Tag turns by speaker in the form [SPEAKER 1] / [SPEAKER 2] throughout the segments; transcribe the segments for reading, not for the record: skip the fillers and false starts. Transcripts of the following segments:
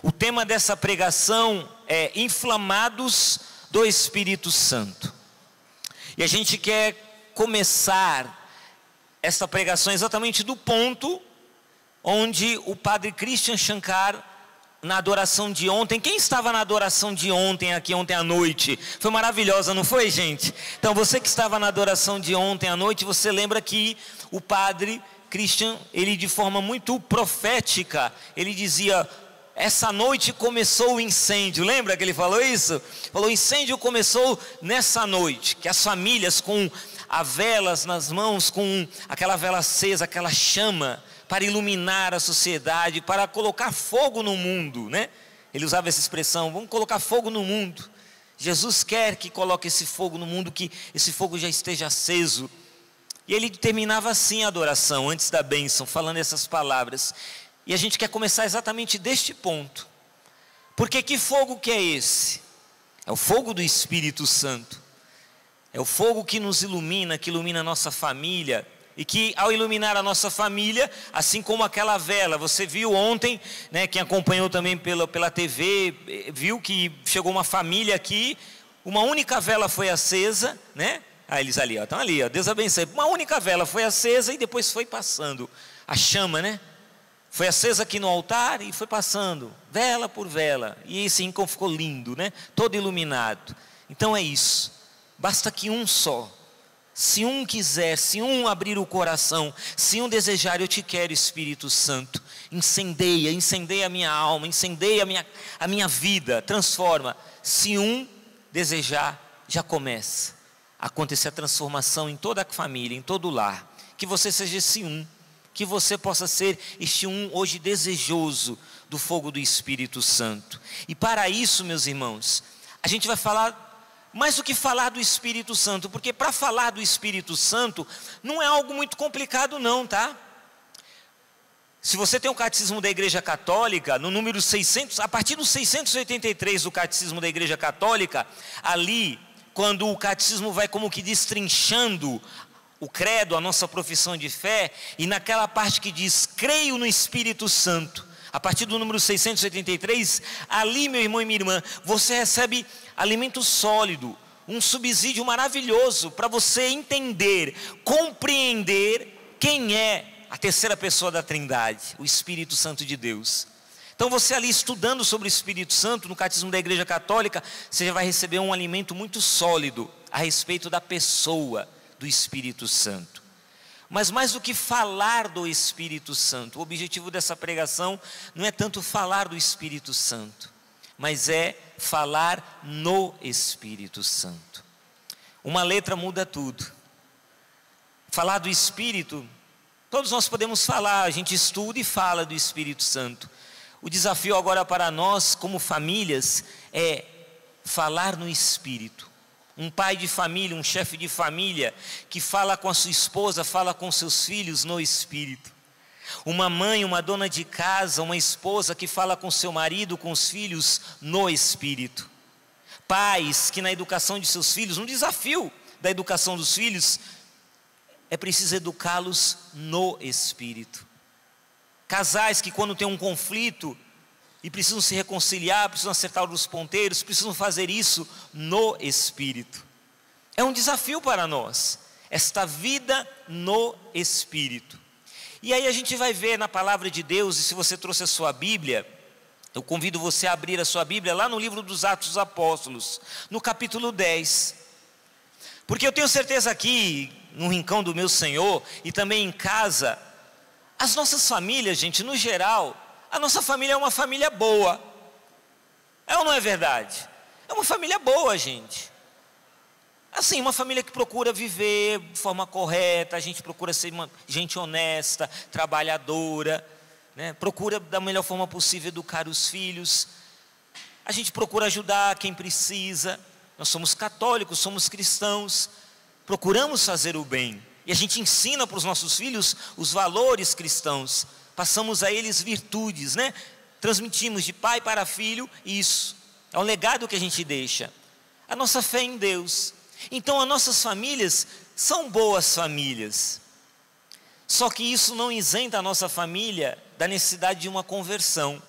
[SPEAKER 1] O tema dessa pregação é Inflamados do Espírito Santo. E a gente quer começar essa pregação exatamente do ponto onde o padre Christian Shankar, na adoração de ontem, quem estava na adoração de ontem, aqui ontem à noite? Foi maravilhosa, não foi, gente? Então você que estava na adoração de ontem à noite, você lembra que o padre Christian, ele de forma muito profética, ele dizia: essa noite começou o incêndio. Lembra que ele falou isso? Falou: o incêndio começou nessa noite, que as famílias com as velas nas mãos, com aquela vela acesa, aquela chama, para iluminar a sociedade, para colocar fogo no mundo, né? Ele usava essa expressão: vamos colocar fogo no mundo. Jesus quer que coloque esse fogo no mundo, que esse fogo já esteja aceso. E ele terminava assim a adoração, antes da bênção, falando essas palavras. E a gente quer começar exatamente deste ponto. Porque que fogo que é esse? É o fogo do Espírito Santo. É o fogo que nos ilumina, que ilumina a nossa família. E que ao iluminar a nossa família, assim como aquela vela, você viu ontem, né, quem acompanhou também pela TV, viu que chegou uma família aqui, uma única vela foi acesa, né? Eles ali, ó, estão ali, ó, Deus abençoe. Uma única vela foi acesa e depois foi passando a chama, né? Foi acesa aqui no altar e foi passando, vela por vela. E esse rincão ficou lindo, né? Todo iluminado. Então é isso. Basta que um só. Se um quiser, se um abrir o coração, se um desejar, eu te quero, Espírito Santo. Incendeia a minha alma, incendeia a minha vida, transforma. Se um desejar, já começa a acontecer a transformação em toda a família, em todo o lar. Que você seja esse um, que você possa ser este um hoje desejoso do fogo do Espírito Santo. E para isso, meus irmãos, a gente vai falar mais do que falar do Espírito Santo, porque para falar do Espírito Santo não é algo muito complicado não, tá? Se você tem o Catecismo da Igreja Católica, no número 600, a partir do 683 do Catecismo da Igreja Católica, ali, quando o Catecismo vai como que destrinchando o credo, a nossa profissão de fé, e naquela parte que diz, creio no Espírito Santo, a partir do número 683, ali, meu irmão e minha irmã, você recebe alimento sólido, um subsídio maravilhoso para você entender, compreender quem é a terceira pessoa da Trindade, o Espírito Santo de Deus. Então você ali estudando sobre o Espírito Santo, no Catecismo da Igreja Católica, você já vai receber um alimento muito sólido a respeito da pessoa do Espírito Santo. Mas mais do que falar do Espírito Santo, o objetivo dessa pregação não é tanto falar do Espírito Santo, mas é falar no Espírito Santo. Uma letra muda tudo. Falar do Espírito, todos nós podemos falar, a gente estuda e fala do Espírito Santo. O desafio agora para nós, como famílias, é falar no Espírito. Um pai de família, um chefe de família, que fala com a sua esposa, fala com seus filhos no Espírito. Uma mãe, uma dona de casa, uma esposa que fala com seu marido, com os filhos no Espírito. Pais que na educação de seus filhos, um desafio da educação dos filhos, é preciso educá-los no Espírito. Casais que quando tem um conflito e precisam se reconciliar, precisam acertar os ponteiros, precisam fazer isso no Espírito. É um desafio para nós, esta vida no Espírito. E aí a gente vai ver na palavra de Deus, e se você trouxe a sua Bíblia, eu convido você a abrir a sua Bíblia lá no livro dos Atos dos Apóstolos, no capítulo 10. Porque eu tenho certeza aqui, no rincão do meu Senhor, e também em casa, as nossas famílias, gente, no geral, a nossa família é uma família boa. É ou não é verdade? É uma família boa, gente. Assim, uma família que procura viver de forma correta, a gente procura ser uma gente honesta, trabalhadora, né? Procura da melhor forma possível educar os filhos. A gente procura ajudar quem precisa. Nós somos católicos, somos cristãos, procuramos fazer o bem. E a gente ensina para os nossos filhos os valores cristãos. Passamos a eles virtudes, né? Transmitimos de pai para filho isso. É um legado que a gente deixa. A nossa fé em Deus. Então as nossas famílias são boas famílias. Só que isso não isenta a nossa família da necessidade de uma conversão.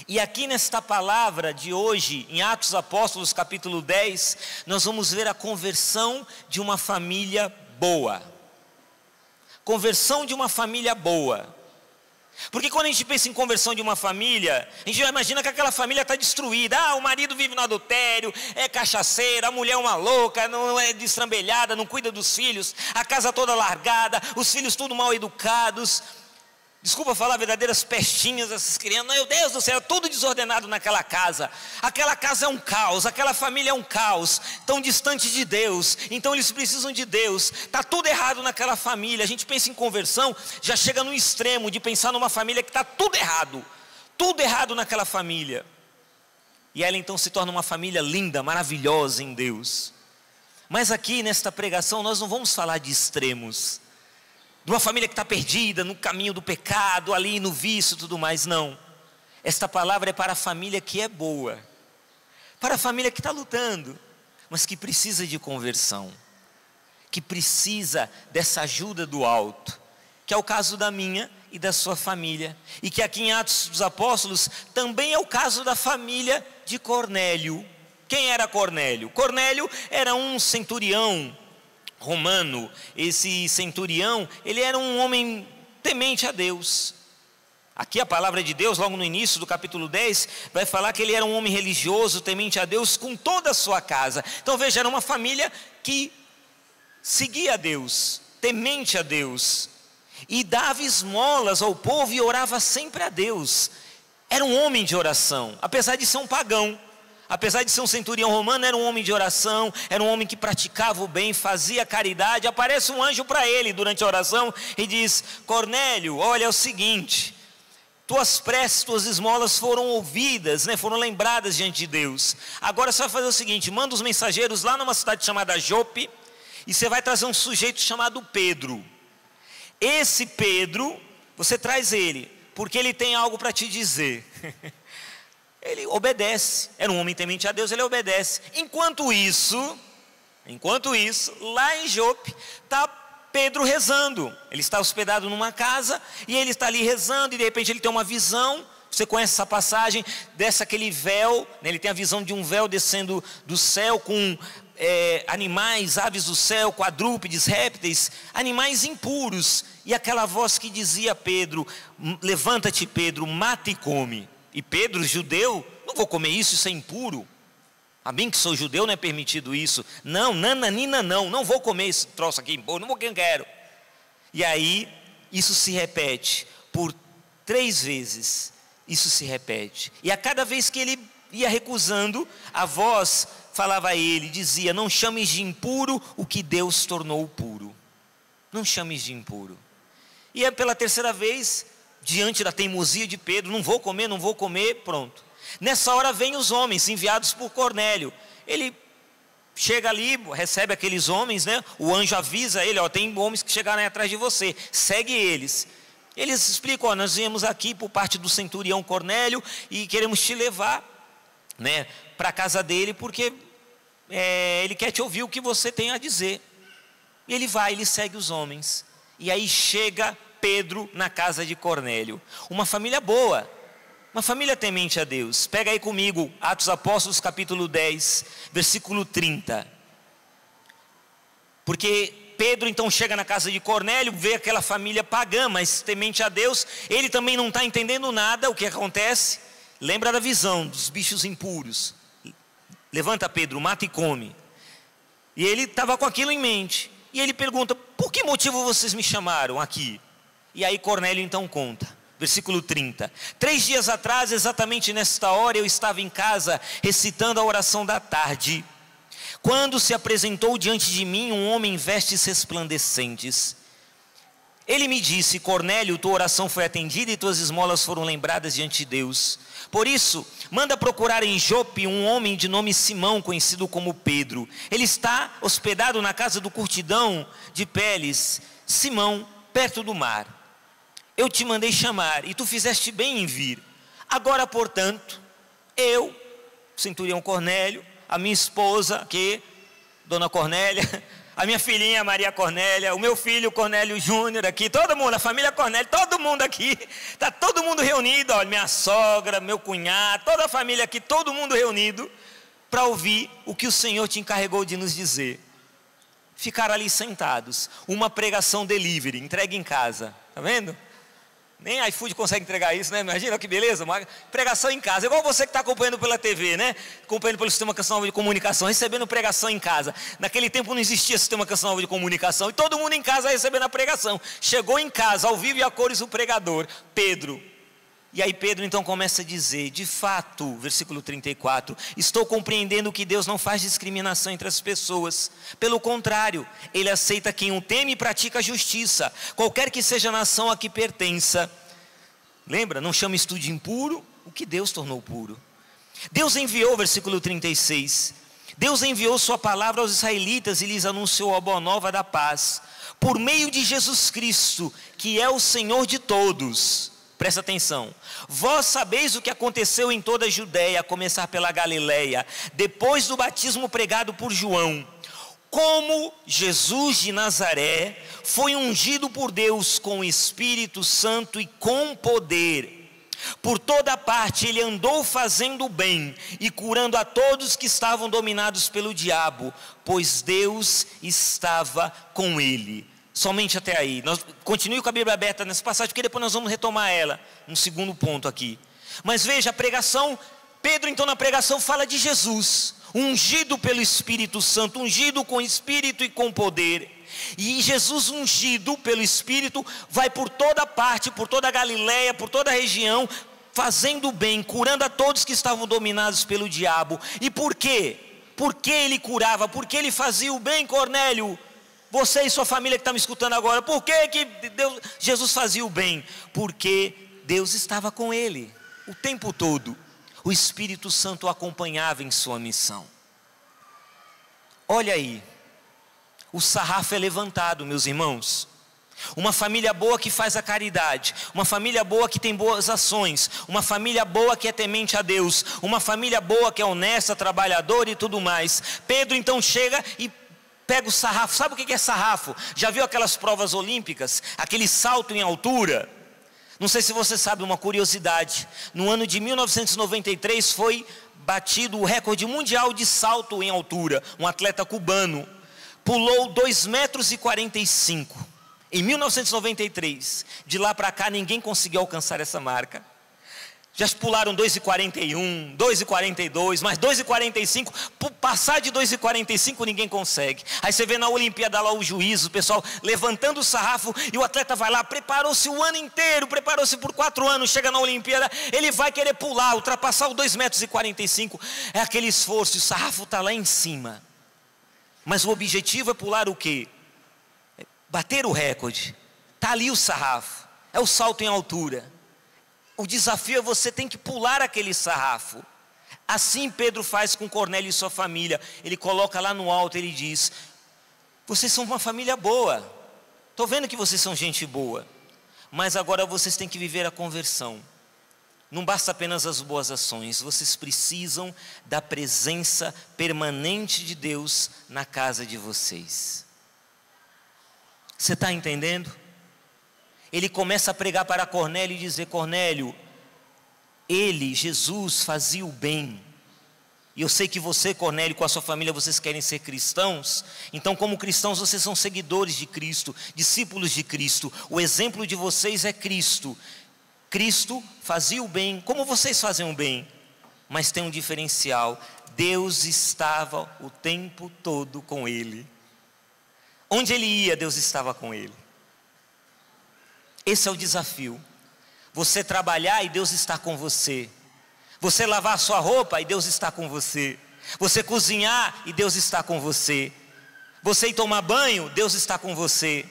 [SPEAKER 1] E aqui nesta palavra de hoje, em Atos Apóstolos capítulo 10, nós vamos ver a conversão de uma família boa. Conversão de uma família boa. Porque quando a gente pensa em conversão de uma família, a gente já imagina que aquela família está destruída. O marido vive no adultério, é cachaceira, a mulher é uma louca, não é destrambelhada, não cuida dos filhos, a casa toda largada, os filhos tudo mal educados. Desculpa falar, verdadeiras pestinhas essas crianças. Meu Deus do céu, tudo desordenado naquela casa. Aquela casa é um caos, aquela família é um caos. Tão distante de Deus, então eles precisam de Deus. Está tudo errado naquela família. A gente pensa em conversão, já chega no extremo de pensar numa família que está tudo errado. Tudo errado naquela família. E ela então se torna uma família linda, maravilhosa em Deus. Mas aqui nesta pregação nós não vamos falar de extremos. De uma família que está perdida no caminho do pecado, ali no vício e tudo mais, não. Esta palavra é para a família que é boa, para a família que está lutando, mas que precisa de conversão, que precisa dessa ajuda do alto, que é o caso da minha e da sua família, e que aqui em Atos dos Apóstolos também é o caso da família de Cornélio. Quem era Cornélio? Cornélio era um centurião romano. Esse centurião, ele era um homem temente a Deus. Aqui a palavra de Deus, logo no início do capítulo 10, vai falar que ele era um homem religioso, temente a Deus, com toda a sua casa. Então veja, era uma família que seguia a Deus, temente a Deus, e dava esmolas ao povo e orava sempre a Deus. Era um homem de oração, apesar de ser um pagão. Apesar de ser um centurião romano, era um homem de oração, era um homem que praticava o bem, fazia caridade. Aparece um anjo para ele durante a oração e diz: Cornélio, olha, é o seguinte, tuas preces, tuas esmolas foram ouvidas, foram lembradas diante de Deus. Agora você vai fazer o seguinte, manda os mensageiros lá numa cidade chamada Jope, e você vai trazer um sujeito chamado Pedro. Esse Pedro, você traz ele, porque ele tem algo para te dizer. Ele obedece, era um homem temente a Deus, ele obedece. Enquanto isso, lá em Jope, está Pedro rezando. Ele está hospedado numa casa, e ele está ali rezando, e de repente ele tem uma visão. Você conhece essa passagem, desce aquele véu, ele tem a visão de um véu descendo do céu, com animais, aves do céu, quadrúpedes, répteis, animais impuros. E aquela voz que dizia a Pedro: levanta-te, Pedro, mata e come. E Pedro, judeu, não vou comer isso, isso é impuro. A mim que sou judeu não é permitido isso. Não, nananina não vou comer esse troço aqui impuro, não quero. E aí, isso se repete por 3 vezes. Isso se repete. E a cada vez que ele ia recusando, a voz falava a ele, dizia: não chames de impuro o que Deus tornou puro. Não chames de impuro. E é pela 3ª vez, diante da teimosia de Pedro: não vou comer, pronto. Nessa hora vem os homens enviados por Cornélio. Ele chega ali, recebe aqueles homens, o anjo avisa ele: tem homens que chegaram aí atrás de você, segue eles. Eles explicam: nós viemos aqui por parte do centurião Cornélio e queremos te levar para a casa dele, porque ele quer te ouvir o que você tem a dizer. E ele vai, ele segue os homens. E aí chega Pedro na casa de Cornélio. Uma família boa, uma família temente a Deus. Pega aí comigo, Atos Apóstolos capítulo 10, versículo 30. Porque Pedro então chega na casa de Cornélio, vê aquela família pagã, mas temente a Deus. Ele também não está entendendo nada, o que acontece. Lembra da visão dos bichos impuros. Levanta, Pedro, mata e come. E ele estava com aquilo em mente. E ele pergunta: por que motivo vocês me chamaram aqui? E aí Cornélio então conta, versículo 30. 3 dias atrás, exatamente nesta hora, eu estava em casa recitando a oração da tarde, quando se apresentou diante de mim um homem em vestes resplandecentes. Ele me disse: Cornélio, tua oração foi atendida e tuas esmolas foram lembradas diante de Deus. Por isso, manda procurar em Jope um homem de nome Simão, conhecido como Pedro. Ele está hospedado na casa do curtidão de peles, Simão, perto do mar. Eu te mandei chamar e tu fizeste bem em vir. Agora, portanto, eu, centurião Cornélio, a minha esposa, Dona Cornélia, A minha filhinha Maria Cornélia, o meu filho Cornélio Júnior aqui, todo mundo, a família Cornélio, todo mundo aqui, está todo mundo reunido, olha, minha sogra, meu cunhado, toda a família aqui, todo mundo reunido, para ouvir o que o Senhor te encarregou de nos dizer. Ficar ali sentados, uma pregação delivery, entregue em casa, está vendo? Nem iFood consegue entregar isso, né? Imagina que beleza, uma pregação em casa. Igual você que está acompanhando pela TV, né? Acompanhando pelo Sistema Canção Nova de Comunicação, recebendo pregação em casa. Naquele tempo não existia Sistema Canção Nova de Comunicação. E todo mundo em casa recebendo a pregação. Chegou em casa, ao vivo e a cores, o pregador, Pedro. E aí Pedro então começa a dizer, de fato, versículo 34, estou compreendendo que Deus não faz discriminação entre as pessoas. Pelo contrário, Ele aceita quem o teme e pratica a justiça, qualquer que seja a nação a que pertença. Lembra, não chama isto de impuro, o que Deus tornou puro. Deus enviou, versículo 36, Deus enviou sua palavra aos israelitas e lhes anunciou a boa nova da paz, por meio de Jesus Cristo, que é o Senhor de todos. Presta atenção, vós sabeis o que aconteceu em toda a Judéia, a começar pela Galileia, depois do batismo pregado por João, como Jesus de Nazaré foi ungido por Deus com o Espírito Santo e com poder. Por toda parte ele andou fazendo o bem e curando a todos que estavam dominados pelo diabo, pois Deus estava com ele. Somente até aí. Continue com a Bíblia aberta nessa passagem, porque depois nós vamos retomar ela, um segundo ponto aqui. Mas veja, a pregação, Pedro então na pregação fala de Jesus, ungido pelo Espírito Santo, ungido com Espírito e com poder. E Jesus ungido pelo Espírito vai por toda parte, por toda a Galileia, por toda a região, fazendo o bem, curando a todos que estavam dominados pelo diabo. E por quê? Por que ele curava? Por que ele fazia o bem, Cornélio? Você e sua família que está me escutando agora, por que Jesus fazia o bem? Porque Deus estava com ele o tempo todo. O Espírito Santo o acompanhava em sua missão. Olha aí, o sarrafo é levantado, meus irmãos. Uma família boa que faz a caridade, uma família boa que tem boas ações, uma família boa que é temente a Deus, uma família boa que é honesta, trabalhadora e tudo mais. Pedro então chega e pega o sarrafo. Sabe o que é sarrafo? Já viu aquelas provas olímpicas? Aquele salto em altura? Não sei se você sabe uma curiosidade. No ano de 1993 foi batido o recorde mundial de salto em altura. Um atleta cubano pulou 2,45 metros. Em 1993. De lá para cá ninguém conseguiu alcançar essa marca. Já pularam 2,41, 2,42, mas 2,45, passar de 2,45 ninguém consegue. Aí você vê na Olimpíada lá o juiz, o pessoal levantando o sarrafo, e o atleta vai lá, preparou-se o ano inteiro, preparou-se por 4 anos, chega na Olimpíada, ele vai querer pular, ultrapassar o 2,45 metros, é aquele esforço, o sarrafo está lá em cima. Mas o objetivo é pular o quê? Bater o recorde. Está ali o sarrafo, é o salto em altura. O desafio é você tem que pular aquele sarrafo. Assim Pedro faz com Cornélio e sua família. Ele coloca lá no alto, ele diz: vocês são uma família boa, estou vendo que vocês são gente boa, mas agora vocês têm que viver a conversão. Não basta apenas as boas ações, vocês precisam da presença permanente de Deus na casa de vocês. Você está entendendo? Ele começa a pregar para Cornélio e dizer: Cornélio, ele, Jesus, fazia o bem. E eu sei que você, Cornélio, com a sua família, vocês querem ser cristãos. Então, como cristãos, vocês são seguidores de Cristo, discípulos de Cristo. O exemplo de vocês é Cristo. Cristo fazia o bem, como vocês fazem o bem. Mas tem um diferencial: Deus estava o tempo todo com ele. Onde ele ia, Deus estava com ele. Esse é o desafio. Você trabalhar e Deus está com você. Você lavar a sua roupa e Deus está com você. Você cozinhar e Deus está com você. Você ir tomar banho, Deus está com você.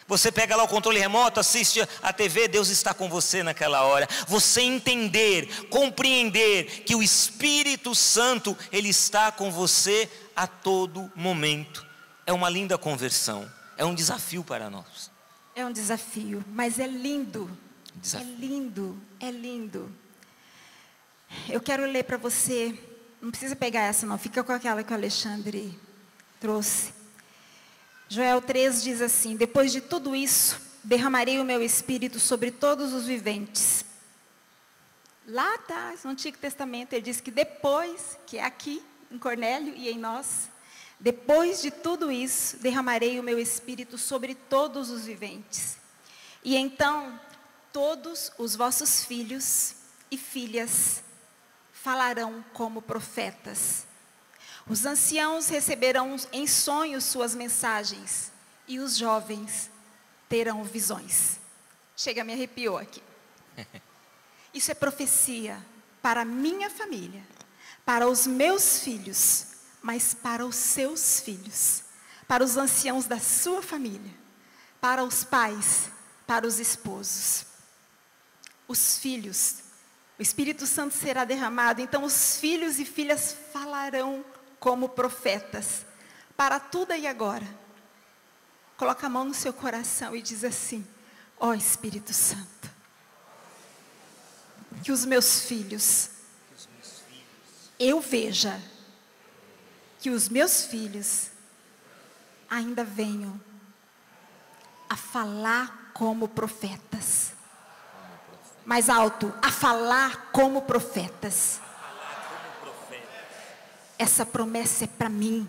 [SPEAKER 1] Você pega lá o controle remoto, assiste a TV, Deus está com você naquela hora. Você entender, compreender que o Espírito Santo, Ele está com você a todo momento. É uma linda conversão. É um desafio para nós.
[SPEAKER 2] É um desafio, mas é lindo.
[SPEAKER 1] Desafio.
[SPEAKER 2] É lindo, é lindo. Eu quero ler para você. Não precisa pegar essa não, fica com aquela que o Alexandre trouxe. Joel 3 diz assim: depois de tudo isso, derramarei o meu espírito sobre todos os viventes. Lá atrás, no Antigo Testamento, ele diz que depois, que é aqui, em Cornélio e em nós, depois de tudo isso, derramarei o meu espírito sobre todos os viventes. E então, todos os vossos filhos e filhas falarão como profetas. Os anciãos receberão em sonhos suas mensagens, e os jovens terão visões. Chega, me arrepiou aqui. Isso é profecia para a minha família, para os meus filhos, mas para os seus filhos, para os anciãos da sua família, para os pais, para os esposos. Os filhos, o Espírito Santo será derramado, então os filhos e filhas falarão como profetas, para tudo e agora. Coloca a mão no seu coração e diz assim: ó Espírito Santo, que os meus filhos, eu veja que os meus filhos ainda venham a falar como profetas. Mais alto, a falar como profetas. Essa promessa é para mim.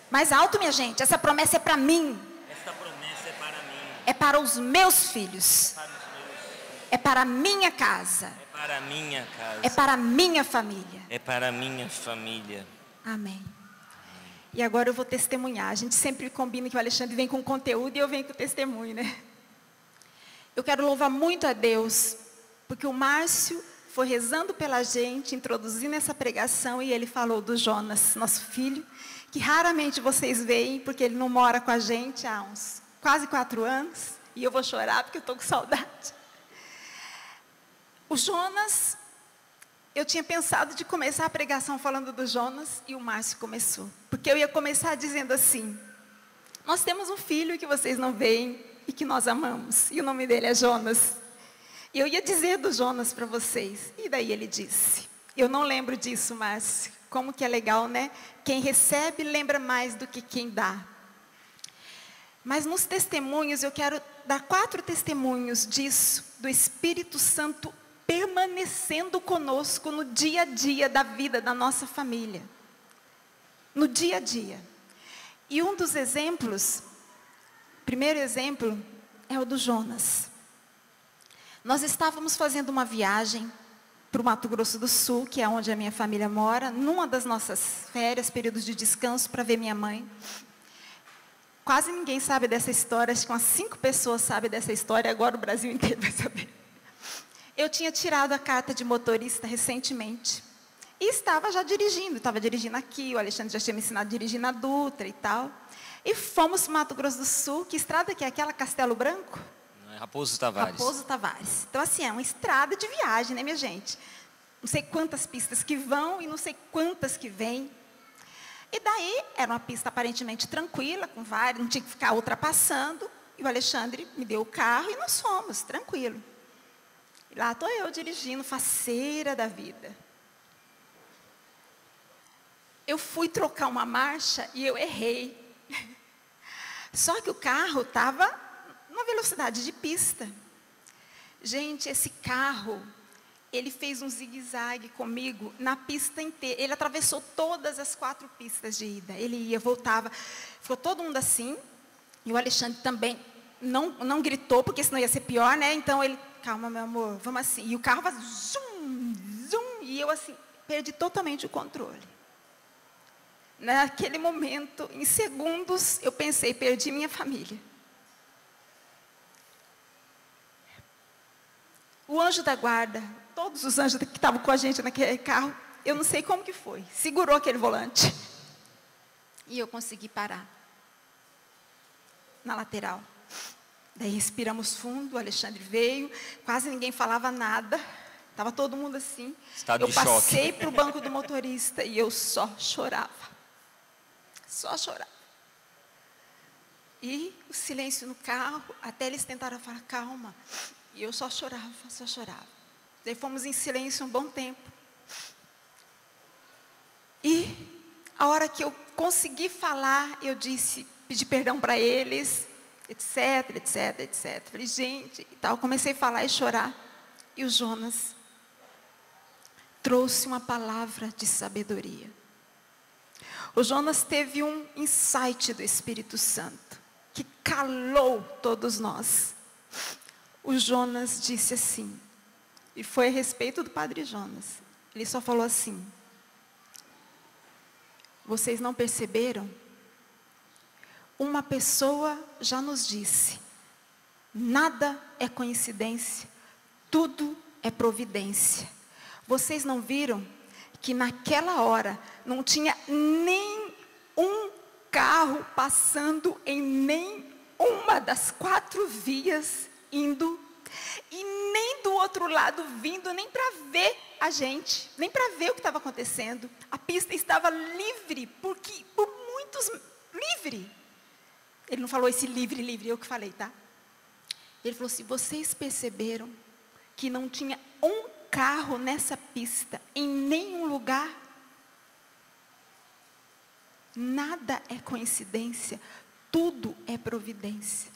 [SPEAKER 2] Mais alto, minha gente, essa promessa é para mim.
[SPEAKER 1] Esta promessa é para mim.
[SPEAKER 2] É para os meus filhos. É para a minha casa.
[SPEAKER 1] É para a minha casa.
[SPEAKER 2] É para a minha família.
[SPEAKER 1] É para a minha família.
[SPEAKER 2] Amém. E agora eu vou testemunhar. A gente sempre combina que o Alexandre vem com conteúdo e eu venho com testemunho, né? Eu quero louvar muito a Deus, porque o Márcio foi rezando pela gente, introduzindo essa pregação, e ele falou do Jonas, nosso filho, que raramente vocês veem, porque ele não mora com a gente há uns quase 4 anos, e eu vou chorar porque eu estou com saudade. O Jonas, eu tinha pensado de começar a pregação falando do Jonas, e o Márcio começou. Porque eu ia começar dizendo assim: nós temos um filho que vocês não veem e que nós amamos, e o nome dele é Jonas. E eu ia dizer do Jonas para vocês, e daí ele disse: eu não lembro disso, Márcio. Como que é legal, né? Quem recebe lembra mais do que quem dá. Mas nos testemunhos, eu quero dar 4 testemunhos disso, do Espírito Santo permanecendo conosco no dia a dia da vida da nossa família. No dia a dia. E um dos exemplos, primeiro exemplo, é o do Jonas. Nós estávamos fazendo uma viagem para o Mato Grosso do Sul, que é onde a minha família mora, numa das nossas férias, períodos de descanso, para ver minha mãe. Quase ninguém sabe dessa história, acho que umas 5 pessoas sabem dessa história, agora o Brasil inteiro vai saber. Eu tinha tirado a carta de motorista recentemente, e estava já dirigindo, aqui, o Alexandre já tinha me ensinado a dirigir na Dutra e tal. E fomos para o Mato Grosso do Sul. Que estrada que é aquela? Castelo Branco?
[SPEAKER 1] Raposo Tavares.
[SPEAKER 2] Raposo Tavares. Então assim, é uma estrada de viagem, né, minha gente? Não sei quantas pistas que vão e não sei quantas que vêm. E daí, era uma pista aparentemente tranquila, com vários, não tinha que ficar ultrapassando. E o Alexandre me deu o carro e nós fomos, tranquilo. E lá estou eu dirigindo, faceira da vida. Eu fui trocar uma marcha e eu errei. Só que o carro estava numa velocidade de pista. Gente, esse carro, ele fez um zigue-zague comigo na pista inteira. Ele atravessou todas as 4 pistas de ida. Ele ia, voltava. Ficou todo mundo assim. E o Alexandre também não gritou, porque senão ia ser pior, né? Então ele, calma, meu amor, vamos assim. E o carro vai zum, zum. E eu assim, perdi totalmente o controle. Naquele momento, em segundos, eu pensei, perdi minha família. O anjo da guarda, todos os anjos que estavam com a gente naquele carro, eu não sei como que foi, segurou aquele volante. E eu consegui parar. Na lateral. Daí respiramos fundo, o Alexandre veio, quase ninguém falava nada. Estava todo mundo assim.
[SPEAKER 1] Estado de choque.
[SPEAKER 2] Eu passei para o banco do motorista e eu só chorava. Só chorava. E o silêncio no carro, até eles tentaram falar, calma. E eu só chorava, só chorava. Daí fomos em silêncio um bom tempo. E a hora que eu consegui falar, eu disse, pedir perdão para eles, etc, etc, etc. Falei, gente, e tal. Comecei a falar e chorar. E o Jonas trouxe uma palavra de sabedoria. O Jonas teve um insight do Espírito Santo, que calou todos nós. O Jonas disse assim, e foi a respeito do Padre Jonas. Ele só falou assim: vocês não perceberam? Uma pessoa já nos disse, nada é coincidência, tudo é providência. Vocês não viram que naquela hora não tinha nem um carro passando em nenhuma das 4 vias indo, e nem do outro lado vindo, nem para ver a gente, nem para ver o que estava acontecendo. A pista estava livre, porque por muitos, livre. Ele não falou esse livre, livre, eu que falei, tá? Ele falou assim, vocês perceberam que não tinha um carro nessa pista, em nenhum lugar? Nada é coincidência, tudo é providência.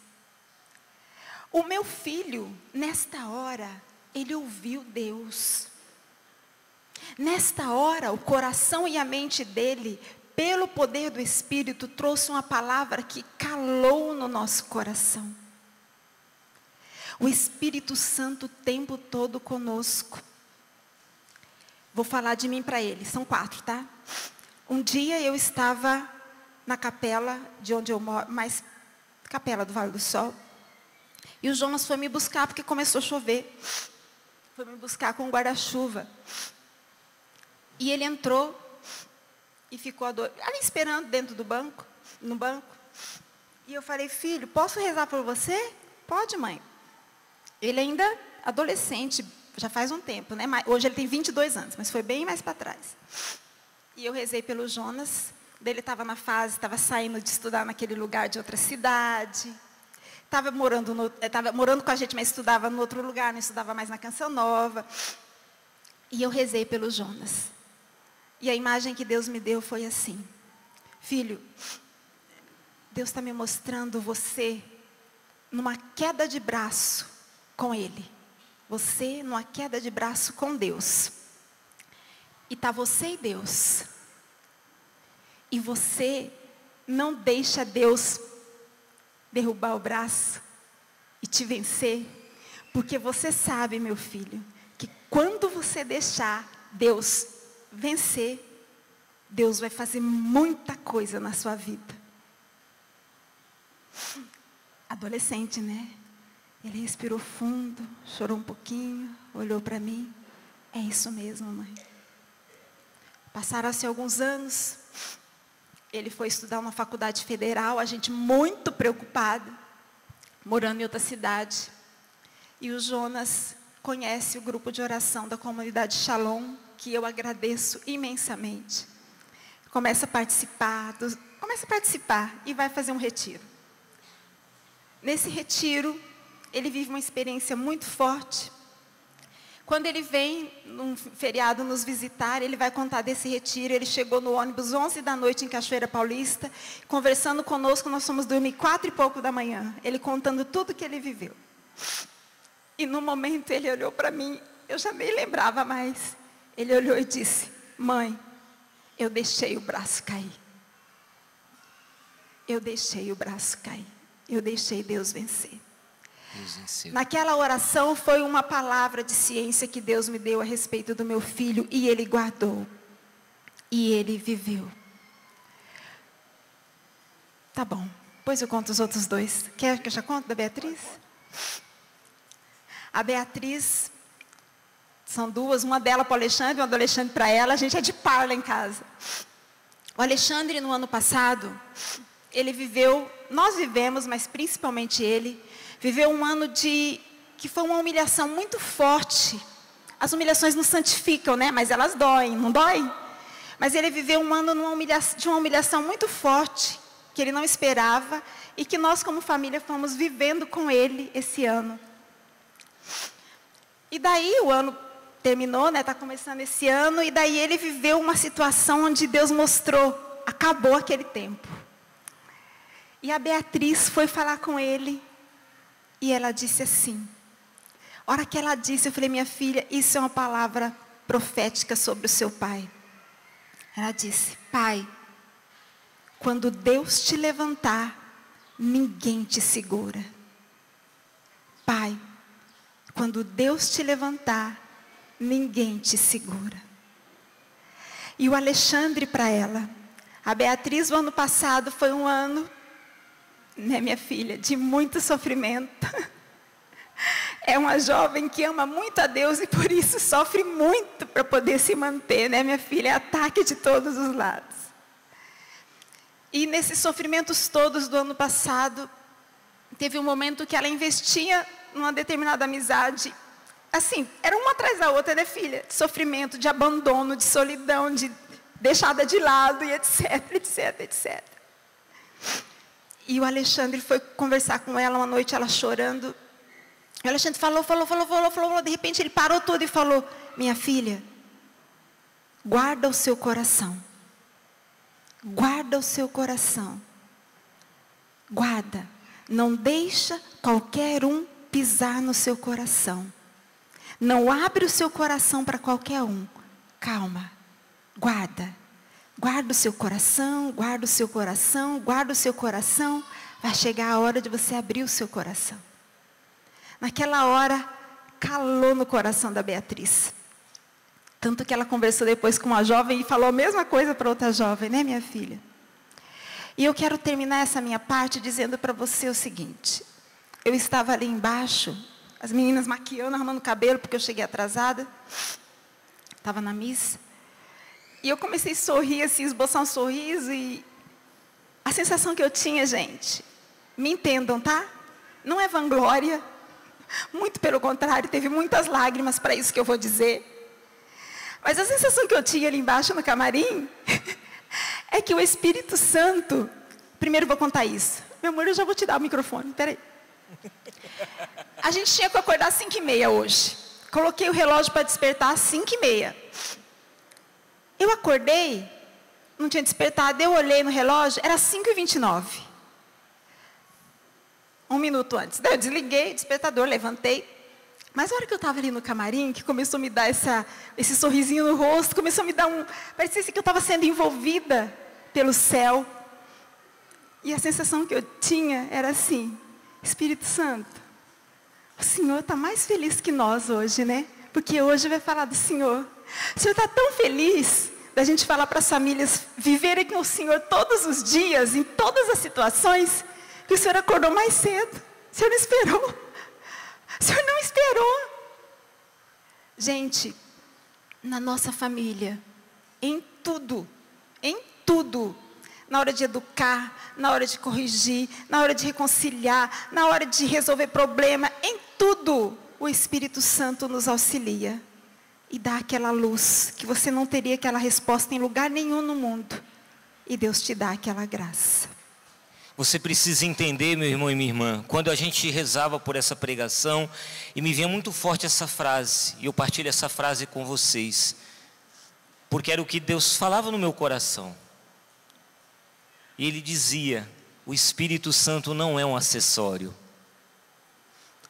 [SPEAKER 2] O meu filho, nesta hora, ele ouviu Deus. Nesta hora, o coração e a mente dele, pelo poder do Espírito, trouxe uma palavra que calou no nosso coração. O Espírito Santo o tempo todo conosco. Vou falar de mim para ele, são 4, tá? Um dia eu estava na capela de onde eu moro, mais capela do Vale do Sol. E o Jonas foi me buscar porque começou a chover. Foi me buscar com um guarda-chuva. E ele entrou e ficou ali esperando dentro do banco, no banco. E eu falei, filho, posso rezar por você? Pode, mãe. Ele ainda adolescente, já faz um tempo, né? Hoje ele tem 22 anos, mas foi bem mais para trás. E eu rezei pelo Jonas. Ele estava na fase, estava saindo de estudar naquele lugar de outra cidade. Estava morando com a gente, mas estudava no outro lugar, não estudava mais na Canção Nova. E eu rezei pelo Jonas. E a imagem que Deus me deu foi assim: filho, Deus está me mostrando você numa queda de braço com Ele. Você numa queda de braço com Deus. E está você e Deus. E você não deixa Deus derrubar o braço e te vencer. Porque você sabe, meu filho, que quando você deixar Deus vencer, Deus vai fazer muita coisa na sua vida. Adolescente, né? Ele respirou fundo, chorou um pouquinho, olhou para mim. É isso mesmo, mãe. Passaram-se alguns anos. Ele foi estudar numa faculdade federal, a gente muito preocupado, morando em outra cidade. E o Jonas conhece o grupo de oração da comunidade Shalom, que eu agradeço imensamente. Começa a participar e vai fazer um retiro. Nesse retiro, ele vive uma experiência muito forte. Quando ele vem num feriado nos visitar, ele vai contar desse retiro. Ele chegou no ônibus 11 da noite em Cachoeira Paulista, conversando conosco, nós fomos dormir 4 e pouco da manhã. Ele contando tudo que ele viveu. E no momento ele olhou para mim, eu já nem lembrava mais. Ele olhou e disse, mãe, eu deixei o braço cair. Eu deixei o braço cair. Eu deixei Deus vencer. Naquela oração foi uma palavra de ciência que Deus me deu a respeito do meu filho, e ele guardou. E ele viveu. Tá bom, depois eu conto os outros 2. Quer que eu já conte da Beatriz? A Beatriz, são 2, uma dela para o Alexandre, uma do Alexandre para ela. A gente é de par lá em casa. O Alexandre, no ano passado, ele viveu, nós vivemos, mas principalmente ele, viveu um ano que foi uma humilhação muito forte. As humilhações não santificam, né? Mas elas doem, não doem? Mas ele viveu um ano de uma humilhação muito forte, que ele não esperava, e que nós como família fomos vivendo com ele esse ano. E daí o ano terminou, né? Está começando esse ano, e daí ele viveu uma situação onde Deus mostrou, acabou aquele tempo. E a Beatriz foi falar com ele. E ela disse assim. A hora que ela disse, eu falei, minha filha, isso é uma palavra profética sobre o seu pai. Ela disse, pai, quando Deus te levantar, ninguém te segura. Pai, quando Deus te levantar, ninguém te segura. E o Alexandre para ela. A Beatriz, o ano passado, foi um ano, né, minha filha, de muito sofrimento. É uma jovem que ama muito a Deus e por isso sofre muito para poder se manter, né, minha filha? É ataque de todos os lados. E nesses sofrimentos todos do ano passado, teve um momento que ela investia numa determinada amizade. Assim, era uma atrás da outra, né, filha? De sofrimento, de abandono, de solidão, de deixada de lado e etc, etc, etc. E o Alexandre foi conversar com ela uma noite, ela chorando. E o Alexandre falou, de repente ele parou tudo e falou, minha filha, guarda o seu coração. Guarda o seu coração. Guarda. Não deixa qualquer um pisar no seu coração. Não abre o seu coração para qualquer um. Calma. Guarda. Guarda o seu coração, guarda o seu coração, guarda o seu coração. Vai chegar a hora de você abrir o seu coração. Naquela hora, calou no coração da Beatriz. Tanto que ela conversou depois com uma jovem e falou a mesma coisa para outra jovem, né, minha filha? E eu quero terminar essa minha parte dizendo para você o seguinte. Eu estava ali embaixo, as meninas maquiando, arrumando o cabelo, porque eu cheguei atrasada. Estava na missa. E eu comecei a sorrir, assim, esboçar um sorriso. E a sensação que eu tinha, gente, me entendam, tá? Não é vanglória. Muito pelo contrário, teve muitas lágrimas para isso que eu vou dizer. Mas a sensação que eu tinha ali embaixo no camarim é que o Espírito Santo... Primeiro vou contar isso. Meu amor, eu já vou te dar o microfone, peraí. A gente tinha que acordar às 5h30 hoje. Coloquei o relógio para despertar às 5h30. Eu acordei, não tinha despertado, eu olhei no relógio, era 5h29. 1 minuto antes. Daí eu desliguei o despertador, levantei. Mas a hora que eu estava ali no camarim, que começou a me dar esse sorrisinho no rosto, começou a me dar parecia que eu estava sendo envolvida pelo céu. E a sensação que eu tinha era assim, Espírito Santo, o Senhor está mais feliz que nós hoje, né? Porque hoje vai falar do Senhor. O Senhor está tão feliz da gente falar para as famílias viverem com o Senhor todos os dias, em todas as situações, que o Senhor acordou mais cedo. O Senhor não esperou. O Senhor não esperou. Gente, na nossa família, em tudo, na hora de educar, na hora de corrigir, na hora de reconciliar, na hora de resolver problema, em tudo, o Espírito Santo nos auxilia. E dá aquela luz, que você não teria aquela resposta em lugar nenhum no mundo. E Deus te dá aquela graça.
[SPEAKER 1] Você precisa entender, meu irmão e minha irmã, quando a gente rezava por essa pregação, e me vinha muito forte essa frase, e eu partilho essa frase com vocês, porque era o que Deus falava no meu coração. E Ele dizia, o Espírito Santo não é um acessório.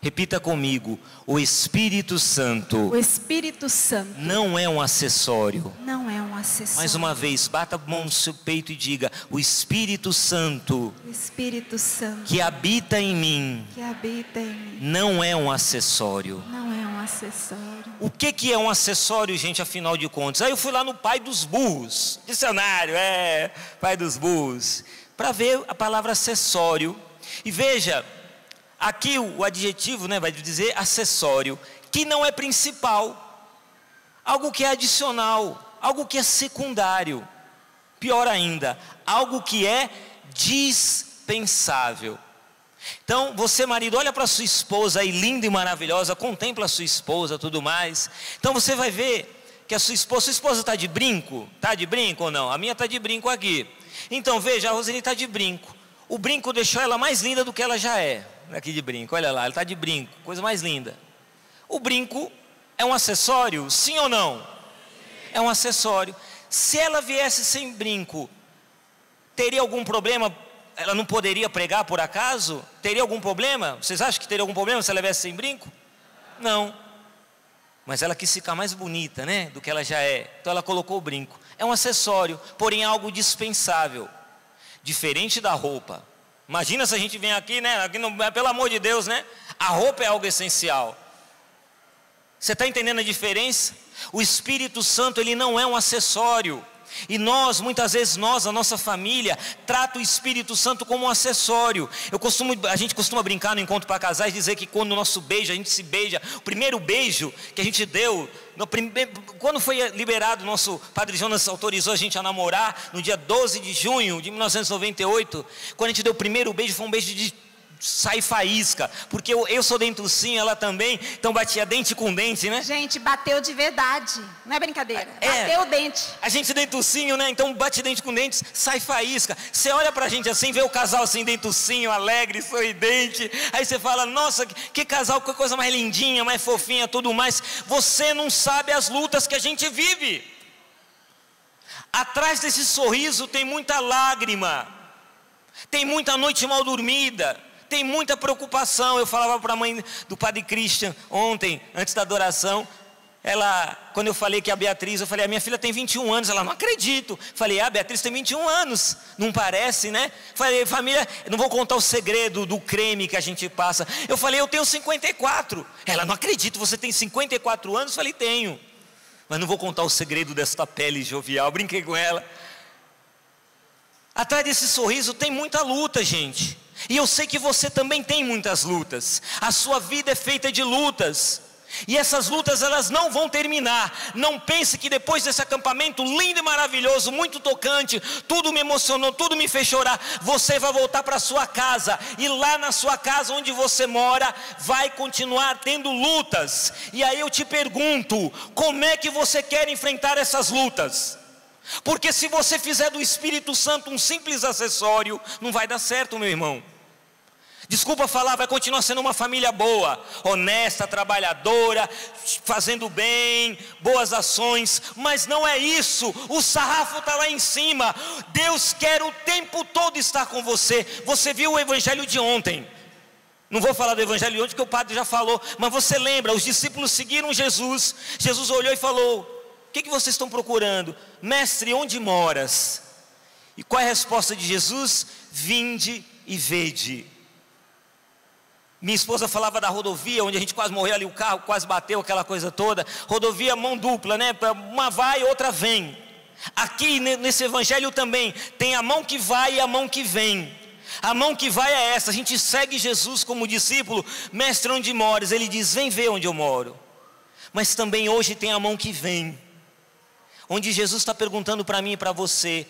[SPEAKER 1] Repita comigo, o Espírito Santo.
[SPEAKER 2] O Espírito Santo
[SPEAKER 1] não é um acessório.
[SPEAKER 2] Não é um acessório.
[SPEAKER 1] Mais uma vez, bata a mão no seu peito e diga, o Espírito Santo.
[SPEAKER 2] O Espírito Santo
[SPEAKER 1] que habita em mim.
[SPEAKER 2] Que habita em mim.
[SPEAKER 1] Não é um acessório.
[SPEAKER 2] Não é um acessório.
[SPEAKER 1] O que é um acessório, gente, afinal de contas? Aí eu fui lá no Pai dos Burros, dicionário, Pai dos Burros, para ver a palavra acessório. E veja, aqui o adjetivo, vai dizer acessório, que não é principal, algo que é adicional, algo que é secundário, pior ainda, algo que é dispensável. Então, você marido, olha para sua esposa aí, linda e maravilhosa, contempla a sua esposa, tudo mais. Então você vai ver que a sua esposa está de brinco? Está de brinco ou não? A minha está de brinco aqui. Então veja, a Roseli está de brinco. O brinco deixou ela mais linda do que ela já é. Aqui de brinco, olha lá, ela está de brinco, coisa mais linda. O brinco é um acessório, sim ou não? É um acessório. Se ela viesse sem brinco, teria algum problema ela não poderia pregar por acaso? Teria algum problema? Vocês acham que teria algum problema se ela viesse sem brinco? Não. Mas ela quis ficar mais bonita, né, do que ela já é. Então ela colocou o brinco. É um acessório, porém algo dispensável. Diferente da roupa. Imagina se a gente vem aqui, né, aqui não, pelo amor de Deus, né? A roupa é algo essencial. Você está entendendo a diferença? O Espírito Santo, ele não é um acessório. E nós, muitas vezes a nossa família, trata o Espírito Santo como um acessório. A gente costuma brincar no encontro para casais, dizer que quando o nosso beijo, a gente se beija, o primeiro beijo que a gente deu, quando foi liberado, o nosso Padre Jonas autorizou a gente a namorar, no dia 12 de junho de 1998, quando a gente deu o primeiro beijo, foi um beijo de sai faísca, porque eu sou dentucinho, ela também, então batia dente com dente, né?
[SPEAKER 2] Gente, bateu de verdade, não é brincadeira, bateu o dente.
[SPEAKER 1] A gente dentucinho, né? Então bate dente com dente, sai faísca. Você olha pra gente assim, vê o casal assim, dentucinho, alegre, sorridente, aí você fala, nossa, que casal, que coisa mais lindinha, mais fofinha, tudo mais. Você não sabe as lutas que a gente vive. Atrás desse sorriso tem muita lágrima, tem muita noite mal dormida, tem muita preocupação. Eu falava para a mãe do Padre Christian ontem, antes da adoração, quando eu falei que a Beatriz, eu falei, a minha filha tem 21 anos, ela, não acredito. Falei, a Beatriz tem 21 anos, não parece, né? Falei, família, eu não vou contar o segredo do creme que a gente passa. Eu falei, eu tenho 54. Ela, não acredito, você tem 54 anos? Eu falei, tenho, mas não vou contar o segredo desta pele jovial. Brinquei com ela. Atrás desse sorriso tem muita luta, gente. E eu sei que você também tem muitas lutas. A sua vida é feita de lutas. E essas lutas, elas não vão terminar. Não pense que depois desse acampamento lindo e maravilhoso, muito tocante, tudo me emocionou, tudo me fez chorar, você vai voltar para sua casa. E lá na sua casa, onde você mora, vai continuar tendo lutas. E aí eu te pergunto, como é que você quer enfrentar essas lutas? Porque se você fizer do Espírito Santo um simples acessório, não vai dar certo, meu irmão. Desculpa falar, vai continuar sendo uma família boa, honesta, trabalhadora, fazendo bem, boas ações, mas não é isso. O sarrafo está lá em cima. Deus quer o tempo todo estar com você. Você viu o evangelho de ontem. Não vou falar do evangelho de ontem, porque o padre já falou, mas você lembra, os discípulos seguiram Jesus. Jesus olhou e falou, o que vocês estão procurando? Mestre, onde moras? E qual é a resposta de Jesus? Vinde e vede. Minha esposa falava da rodovia, onde a gente quase morreu ali, o carro quase bateu, aquela coisa toda. Rodovia mão dupla, né? Uma vai, outra vem. Aqui nesse evangelho também tem a mão que vai e a mão que vem. A mão que vai é essa, a gente segue Jesus como discípulo. Mestre, onde moras? Ele diz, vem ver onde eu moro. Mas também hoje tem a mão que vem, onde Jesus está perguntando para mim e para você,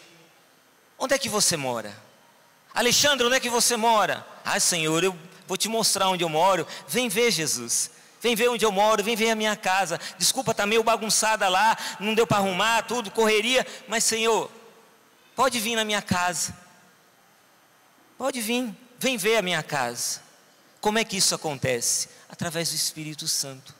[SPEAKER 1] onde é que você mora? Alexandre, onde é que você mora? Ah, Senhor, eu vou te mostrar onde eu moro. Vem ver, Jesus, vem ver onde eu moro, vem ver a minha casa. Desculpa, está meio bagunçada lá, não deu para arrumar, tudo, correria. Mas Senhor, pode vir na minha casa. Pode vir, vem ver a minha casa. Como é que isso acontece? Através do Espírito Santo.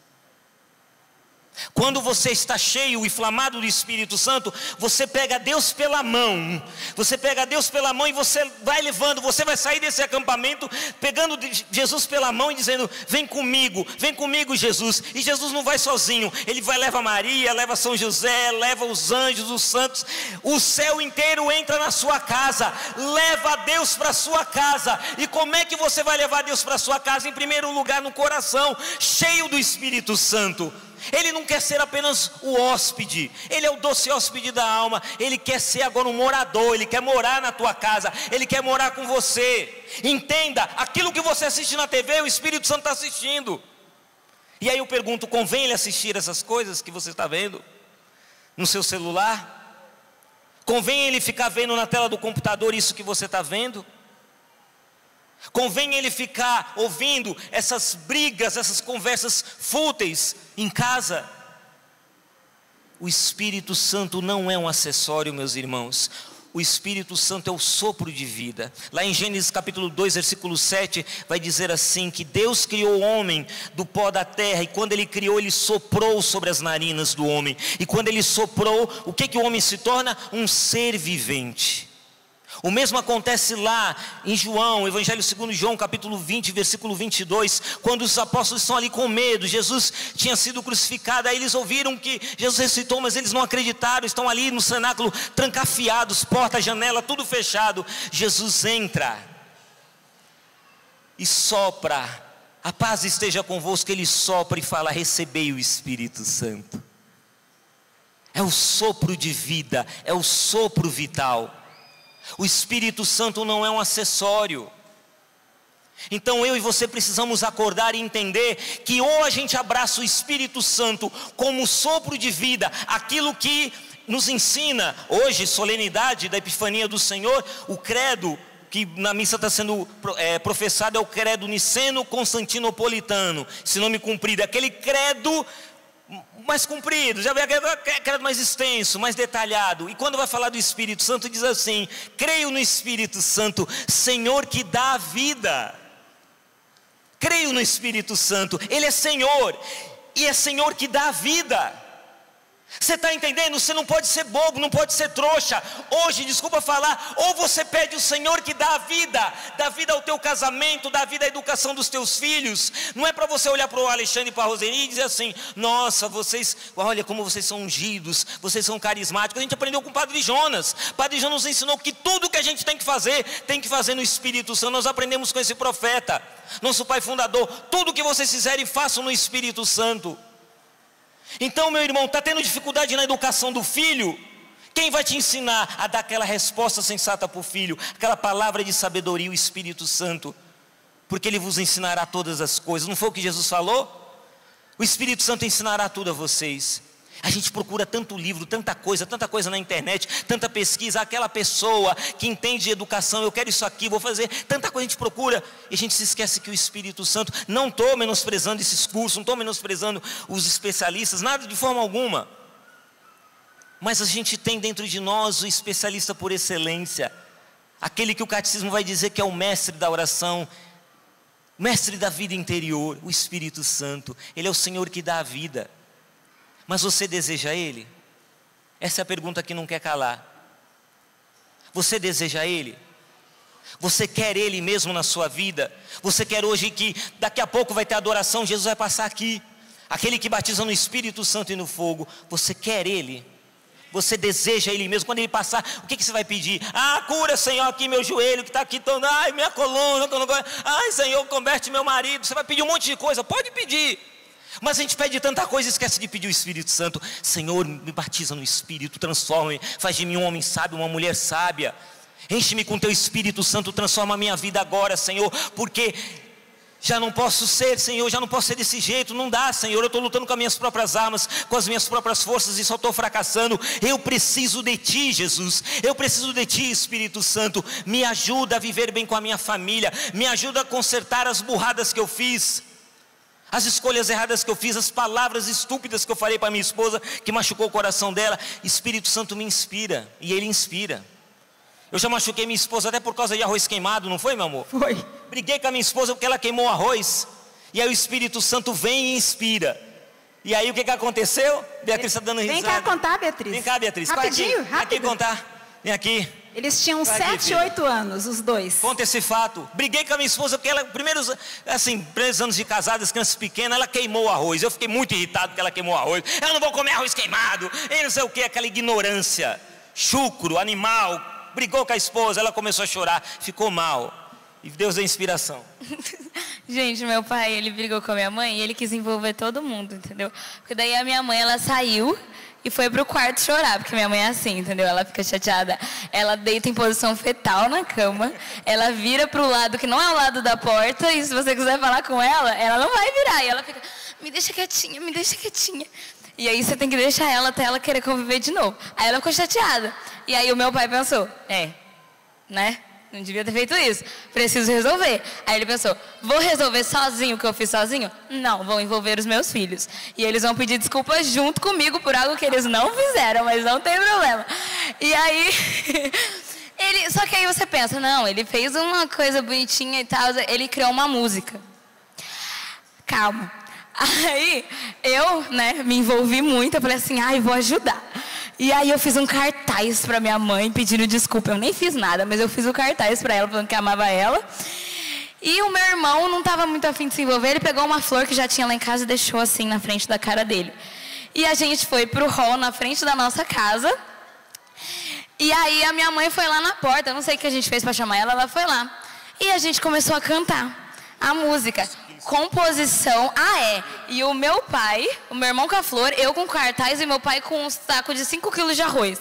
[SPEAKER 1] Quando você está cheio, inflamado do Espírito Santo, você pega Deus pela mão. Você pega Deus pela mão e você vai levando. Você vai sair desse acampamento pegando Jesus pela mão e dizendo, vem comigo Jesus. E Jesus não vai sozinho, Ele vai levar Maria, leva São José, leva os anjos, os santos. O céu inteiro entra na sua casa. Leva Deus para a sua casa. E como é que você vai levar Deus para a sua casa? Em primeiro lugar, no coração, cheio do Espírito Santo. Ele não quer ser apenas o hóspede, Ele é o doce hóspede da alma. Ele quer ser agora um morador, Ele quer morar na tua casa, Ele quer morar com você. Entenda, aquilo que você assiste na TV, o Espírito Santo está assistindo. E aí eu pergunto, convém Ele assistir essas coisas que você está vendo no seu celular? Convém Ele ficar vendo na tela do computador isso que você está vendo? Convém Ele ficar ouvindo essas brigas, essas conversas fúteis em casa? O Espírito Santo não é um acessório, meus irmãos. O Espírito Santo é o sopro de vida. Lá em Gênesis capítulo 2, versículo 7, vai dizer assim, que Deus criou o homem do pó da terra, e quando Ele criou, Ele soprou sobre as narinas do homem. E quando Ele soprou, o que o homem se torna? Um ser vivente. O mesmo acontece lá em João, Evangelho segundo João, capítulo 20, versículo 22, quando os apóstolos estão ali com medo, Jesus tinha sido crucificado, aí eles ouviram que Jesus ressuscitou, mas eles não acreditaram, estão ali no cenáculo, trancafiados, porta, janela, tudo fechado. Jesus entra e sopra, a paz esteja convosco, ele sopra e fala: recebei o Espírito Santo. É o sopro de vida, é o sopro vital. O Espírito Santo não é um acessório. Então eu e você precisamos acordar e entender que ou a gente abraça o Espírito Santo como sopro de vida, aquilo que nos ensina hoje, solenidade da Epifania do Senhor, o credo que na missa está sendo professado é o credo niceno-constantinopolitano, esse nome comprido, aquele credo mais comprido, já vê aquele credo mais extenso, mais detalhado. E quando vai falar do Espírito Santo, diz assim: creio no Espírito Santo, Senhor que dá a vida. Creio no Espírito Santo, Ele é Senhor, e é Senhor que dá a vida. Você está entendendo? Você não pode ser bobo, não pode ser trouxa. Hoje, desculpa falar, ou você pede o Senhor que dá a vida ao teu casamento, dá a vida à educação dos teus filhos. Não é para você olhar para o Alexandre e para a Roseli e dizer assim: nossa, vocês, olha como vocês são ungidos, vocês são carismáticos. A gente aprendeu com o Padre Jonas. O Padre Jonas nos ensinou que tudo que a gente tem que fazer no Espírito Santo. Nós aprendemos com esse profeta, nosso pai fundador: tudo que vocês fizerem, façam no Espírito Santo. Então, meu irmão, está tendo dificuldade na educação do filho? Quem vai te ensinar a dar aquela resposta sensata para o filho? Aquela palavra de sabedoria, o Espírito Santo. Porque Ele vos ensinará todas as coisas. Não foi o que Jesus falou? O Espírito Santo ensinará tudo a vocês. A gente procura tanto livro, tanta coisa na internet, tanta pesquisa. Aquela pessoa que entende de educação: eu quero isso aqui, vou fazer. Tanta coisa a gente procura, e a gente se esquece que o Espírito Santo, não estou menosprezando esses cursos, não estou menosprezando os especialistas, nada, de forma alguma. Mas a gente tem dentro de nós o especialista por excelência, aquele que o catecismo vai dizer que é o mestre da oração, mestre da vida interior, o Espírito Santo. Ele é o Senhor que dá a vida. Mas você deseja Ele? Essa é a pergunta que não quer calar. Você deseja Ele? Você quer Ele mesmo na sua vida? Você quer hoje que daqui a pouco vai ter adoração, Jesus vai passar aqui, aquele que batiza no Espírito Santo e no fogo? Você quer Ele? Você deseja Ele mesmo? Quando Ele passar, o que você vai pedir? Ah, cura, Senhor, aqui meu joelho que está aqui, ai, minha coluna, ai, Senhor, converte meu marido. Você vai pedir um monte de coisa, pode pedir. Mas a gente pede tanta coisa e esquece de pedir o Espírito Santo. Senhor, me batiza no Espírito, transforma-me, faz de mim um homem sábio, uma mulher sábia. Enche-me com teu Espírito Santo, transforma a minha vida agora, Senhor, porque já não posso ser, Senhor, já não posso ser desse jeito, não dá, Senhor, eu estou lutando com as minhas próprias armas, com as minhas próprias forças e só estou fracassando. Eu preciso de Ti, Jesus, eu preciso de Ti, Espírito Santo. Me ajuda a viver bem com a minha família, me ajuda a consertar as burradas que eu fiz, as escolhas erradas que eu fiz, as palavras estúpidas que eu falei para minha esposa, que machucou o coração dela. Espírito Santo me inspira, e Ele inspira. Eu já machuquei minha esposa até por causa de arroz queimado, não foi, meu amor?
[SPEAKER 2] Foi.
[SPEAKER 1] Briguei com a minha esposa porque ela queimou arroz, e aí o Espírito Santo vem e inspira. E aí o que aconteceu? Beatriz está dando risada.
[SPEAKER 2] Vem cá contar, Beatriz.
[SPEAKER 1] Vem cá, Beatriz.
[SPEAKER 2] Rapidinho,
[SPEAKER 1] rápido.
[SPEAKER 2] rápido.
[SPEAKER 1] Aqui contar, vem aqui.
[SPEAKER 2] Eles tinham 7, 8 anos, os dois.
[SPEAKER 1] Conta esse fato. Briguei com a minha esposa porque ela, primeiros anos de casada, as crianças pequenas, ela queimou o arroz. Eu fiquei muito irritado porque ela queimou o arroz. Eu não vou comer arroz queimado. E não sei o que, aquela ignorância. Chucro, animal. Brigou com a esposa, ela começou a chorar, ficou mal. E Deus deu inspiração.
[SPEAKER 3] Gente, meu pai, ele brigou com a minha mãe e ele quis envolver todo mundo, entendeu? Porque daí a minha mãe, ela saiu e foi pro quarto chorar, porque minha mãe é assim, entendeu? Ela fica chateada, ela deita em posição fetal na cama, ela vira pro lado que não é o lado da porta, e se você quiser falar com ela não vai virar, e ela fica: me deixa quietinha, me deixa quietinha. E aí você tem que deixar ela até ela querer conviver de novo. Aí ela ficou chateada. E aí o meu pai pensou: né? Não devia ter feito isso. Preciso resolver. Aí ele pensou: vou resolver sozinho o que eu fiz sozinho? Não, vou envolver os meus filhos. E eles vão pedir desculpas junto comigo por algo que eles não fizeram, mas não tem problema. E aí... só que aí você pensa: não, ele fez uma coisa bonitinha e tal, ele criou uma música. Calma. Aí eu, me envolvi muito, eu falei assim: vou ajudar. E aí eu fiz um cartaz pra minha mãe pedindo desculpa. Eu nem fiz nada, mas eu fiz o cartaz pra ela, falando que amava ela. E o meu irmão não estava muito afim de se envolver. Ele pegou uma flor que já tinha lá em casa e deixou assim na frente da cara dele. E a gente foi pro hall na frente da nossa casa. E aí a minha mãe foi lá na porta. Eu não sei o que a gente fez pra chamar ela, ela foi lá. E a gente começou a cantar a música. Composição, e o meu pai, o meu irmão com a flor, eu com cartaz e meu pai com um saco de 5 quilos de arroz.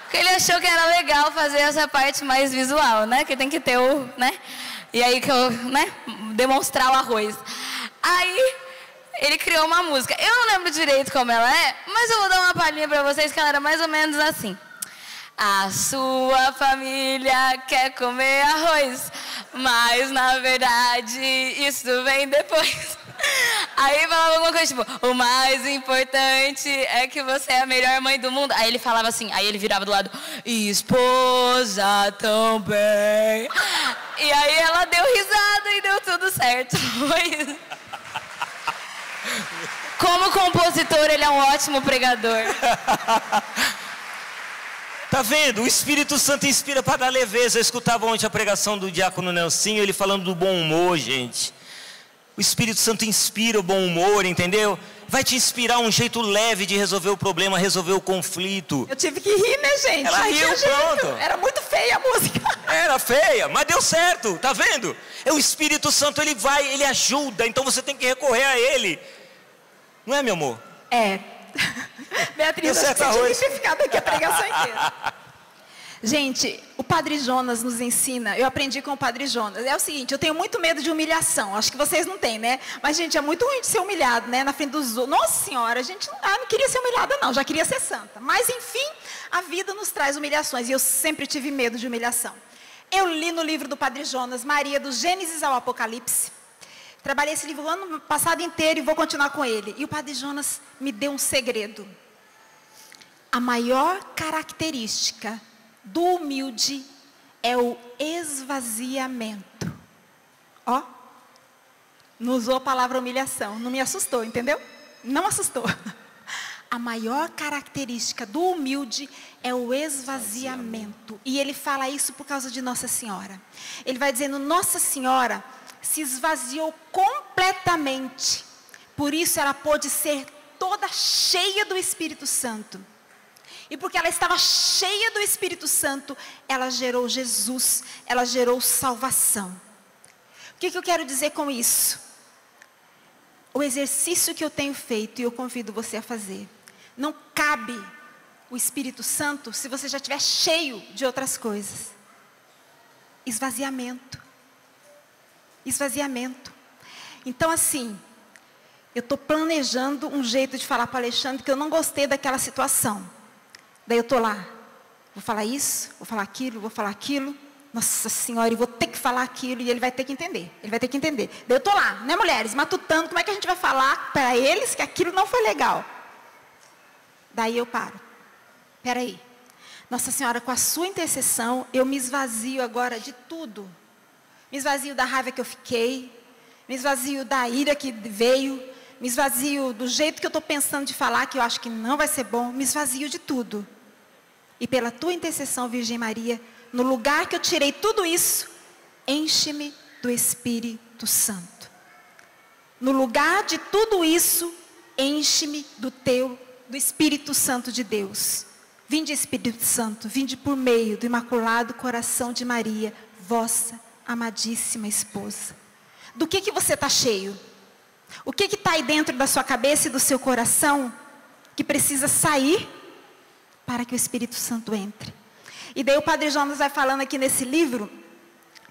[SPEAKER 3] Porque ele achou que era legal fazer essa parte mais visual, né? Que tem que ter o, né? E aí que eu, né? Demonstrar o arroz. Aí ele criou uma música. Eu não lembro direito como ela é, mas eu vou dar uma palhinha pra vocês que ela era mais ou menos assim. A sua família quer comer arroz, mas na verdade isso vem depois. Aí falava alguma coisa tipo, o mais importante é que você é a melhor mãe do mundo. Aí ele falava assim, aí ele virava do lado, esposa também. E aí ela deu risada e deu tudo certo. Foi isso. Como compositor, ele é um ótimo pregador.
[SPEAKER 1] Tá vendo? O Espírito Santo inspira para dar leveza. Eu escutava ontem a pregação do diácono Nelsinho, ele falando do bom humor, gente. O Espírito Santo inspira o bom humor, entendeu? Vai te inspirar um jeito leve de resolver o problema, resolver o conflito.
[SPEAKER 2] Eu tive que rir, né, gente?
[SPEAKER 1] Ela riu, pronto.
[SPEAKER 2] Era muito feia a música.
[SPEAKER 1] Era feia, mas deu certo, tá vendo? É o Espírito Santo, ele vai, ele ajuda, então você tem que recorrer a ele. Não é, meu amor?
[SPEAKER 2] É. Beatriz, acho que você tinha ficado aqui a pregação inteira. Gente, o Padre Jonas nos ensina, eu aprendi com o Padre Jonas, é o seguinte, eu tenho muito medo de humilhação, acho que vocês não têm, né? Mas, gente, é muito ruim de ser humilhado, né? Na frente dos outros. Nossa Senhora, a gente não queria ser humilhada não, já queria ser santa. Mas, enfim, a vida nos traz humilhações e eu sempre tive medo de humilhação. Eu li no livro do Padre Jonas, Maria, do Gênesis ao Apocalipse. Trabalhei esse livro o ano passado inteiro e vou continuar com ele. E o Padre Jonas me deu um segredo. A maior característica do humilde é o esvaziamento. Ó, não usou a palavra humilhação, não me assustou, entendeu? Não assustou. A maior característica do humilde é o esvaziamento. E ele fala isso por causa de Nossa Senhora. Ele vai dizendo, Nossa Senhora se esvaziou completamente. Por isso ela pôde ser toda cheia do Espírito Santo. E porque ela estava cheia do Espírito Santo, ela gerou Jesus, ela gerou salvação. O que eu quero dizer com isso? O exercício que eu tenho feito, e eu convido você a fazer, não cabe o Espírito Santo se você já estiver cheio de outras coisas. Esvaziamento. Esvaziamento. Então, assim, eu estou planejando um jeito de falar para o Alexandre que eu não gostei daquela situação. Daí eu estou lá, vou falar isso, vou falar aquilo, Nossa Senhora, e vou ter que falar aquilo, e ele vai ter que entender, Daí eu estou lá, né, mulheres, matutando, como é que a gente vai falar para eles que aquilo não foi legal? Daí eu paro, peraí, Nossa Senhora, com a sua intercessão, eu me esvazio agora de tudo. Me esvazio da raiva que eu fiquei, me esvazio da ira que veio, me esvazio do jeito que eu estou pensando de falar, que eu acho que não vai ser bom, me esvazio de tudo. E pela tua intercessão, Virgem Maria, no lugar que eu tirei tudo isso, enche-me do Espírito Santo. No lugar de tudo isso, enche-me do Espírito Santo de Deus. Vinde, Espírito Santo, vinde por meio do Imaculado Coração de Maria, vossa amadíssima esposa. Do que você está cheio? O que está aí dentro da sua cabeça e do seu coração que precisa sair para que o Espírito Santo entre? E daí o Padre Jonas vai falando aqui nesse livro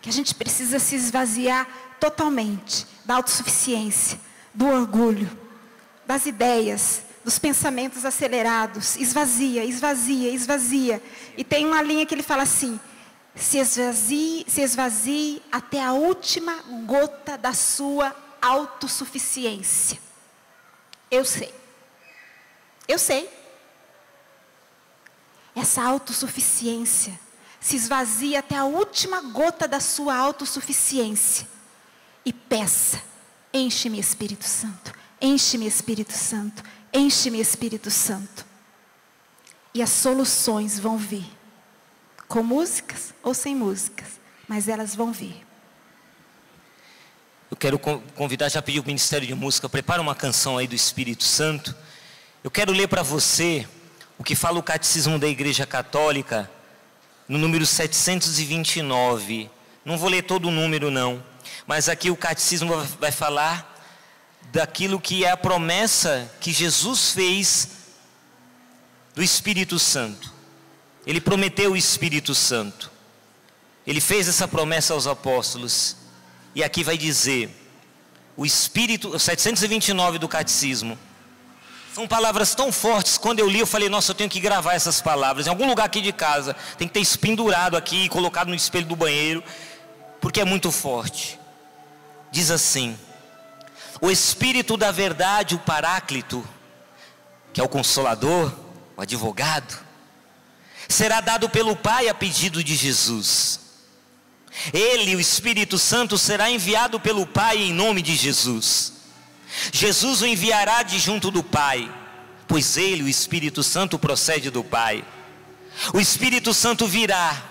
[SPEAKER 2] que a gente precisa se esvaziar totalmente da autossuficiência, do orgulho, das ideias, dos pensamentos acelerados. Esvazia, esvazia, esvazia. E tem uma linha que ele fala assim, se esvazie até a última gota da sua autossuficiência. Eu sei. Essa autossuficiência se esvazia até a última gota da sua autossuficiência. E peça, enche-me Espírito Santo, enche-me Espírito Santo, enche-me Espírito Santo. E as soluções vão vir. Com músicas ou sem músicas. Mas elas vão vir.
[SPEAKER 1] Eu quero convidar, já pedi o Ministério de Música, prepara uma canção aí do Espírito Santo. Eu quero ler para você o que fala o Catecismo da Igreja Católica, no número 729. Não vou ler todo o número não, mas aqui o Catecismo vai falar daquilo que é a promessa que Jesus fez do Espírito Santo. Ele prometeu o Espírito Santo. Ele fez essa promessa aos apóstolos. E aqui vai dizer, o Espírito, 729 do Catecismo. São palavras tão fortes, quando eu li eu falei, nossa, eu tenho que gravar essas palavras. Em algum lugar aqui de casa, tem que ter isso pendurado aqui, colocado no espelho do banheiro, porque é muito forte. Diz assim, o Espírito da verdade, o Paráclito, que é o Consolador, o advogado, será dado pelo Pai a pedido de Jesus. Ele, o Espírito Santo, será enviado pelo Pai em nome de Jesus. Jesus o enviará de junto do Pai, pois ele, o Espírito Santo, procede do Pai. O Espírito Santo virá.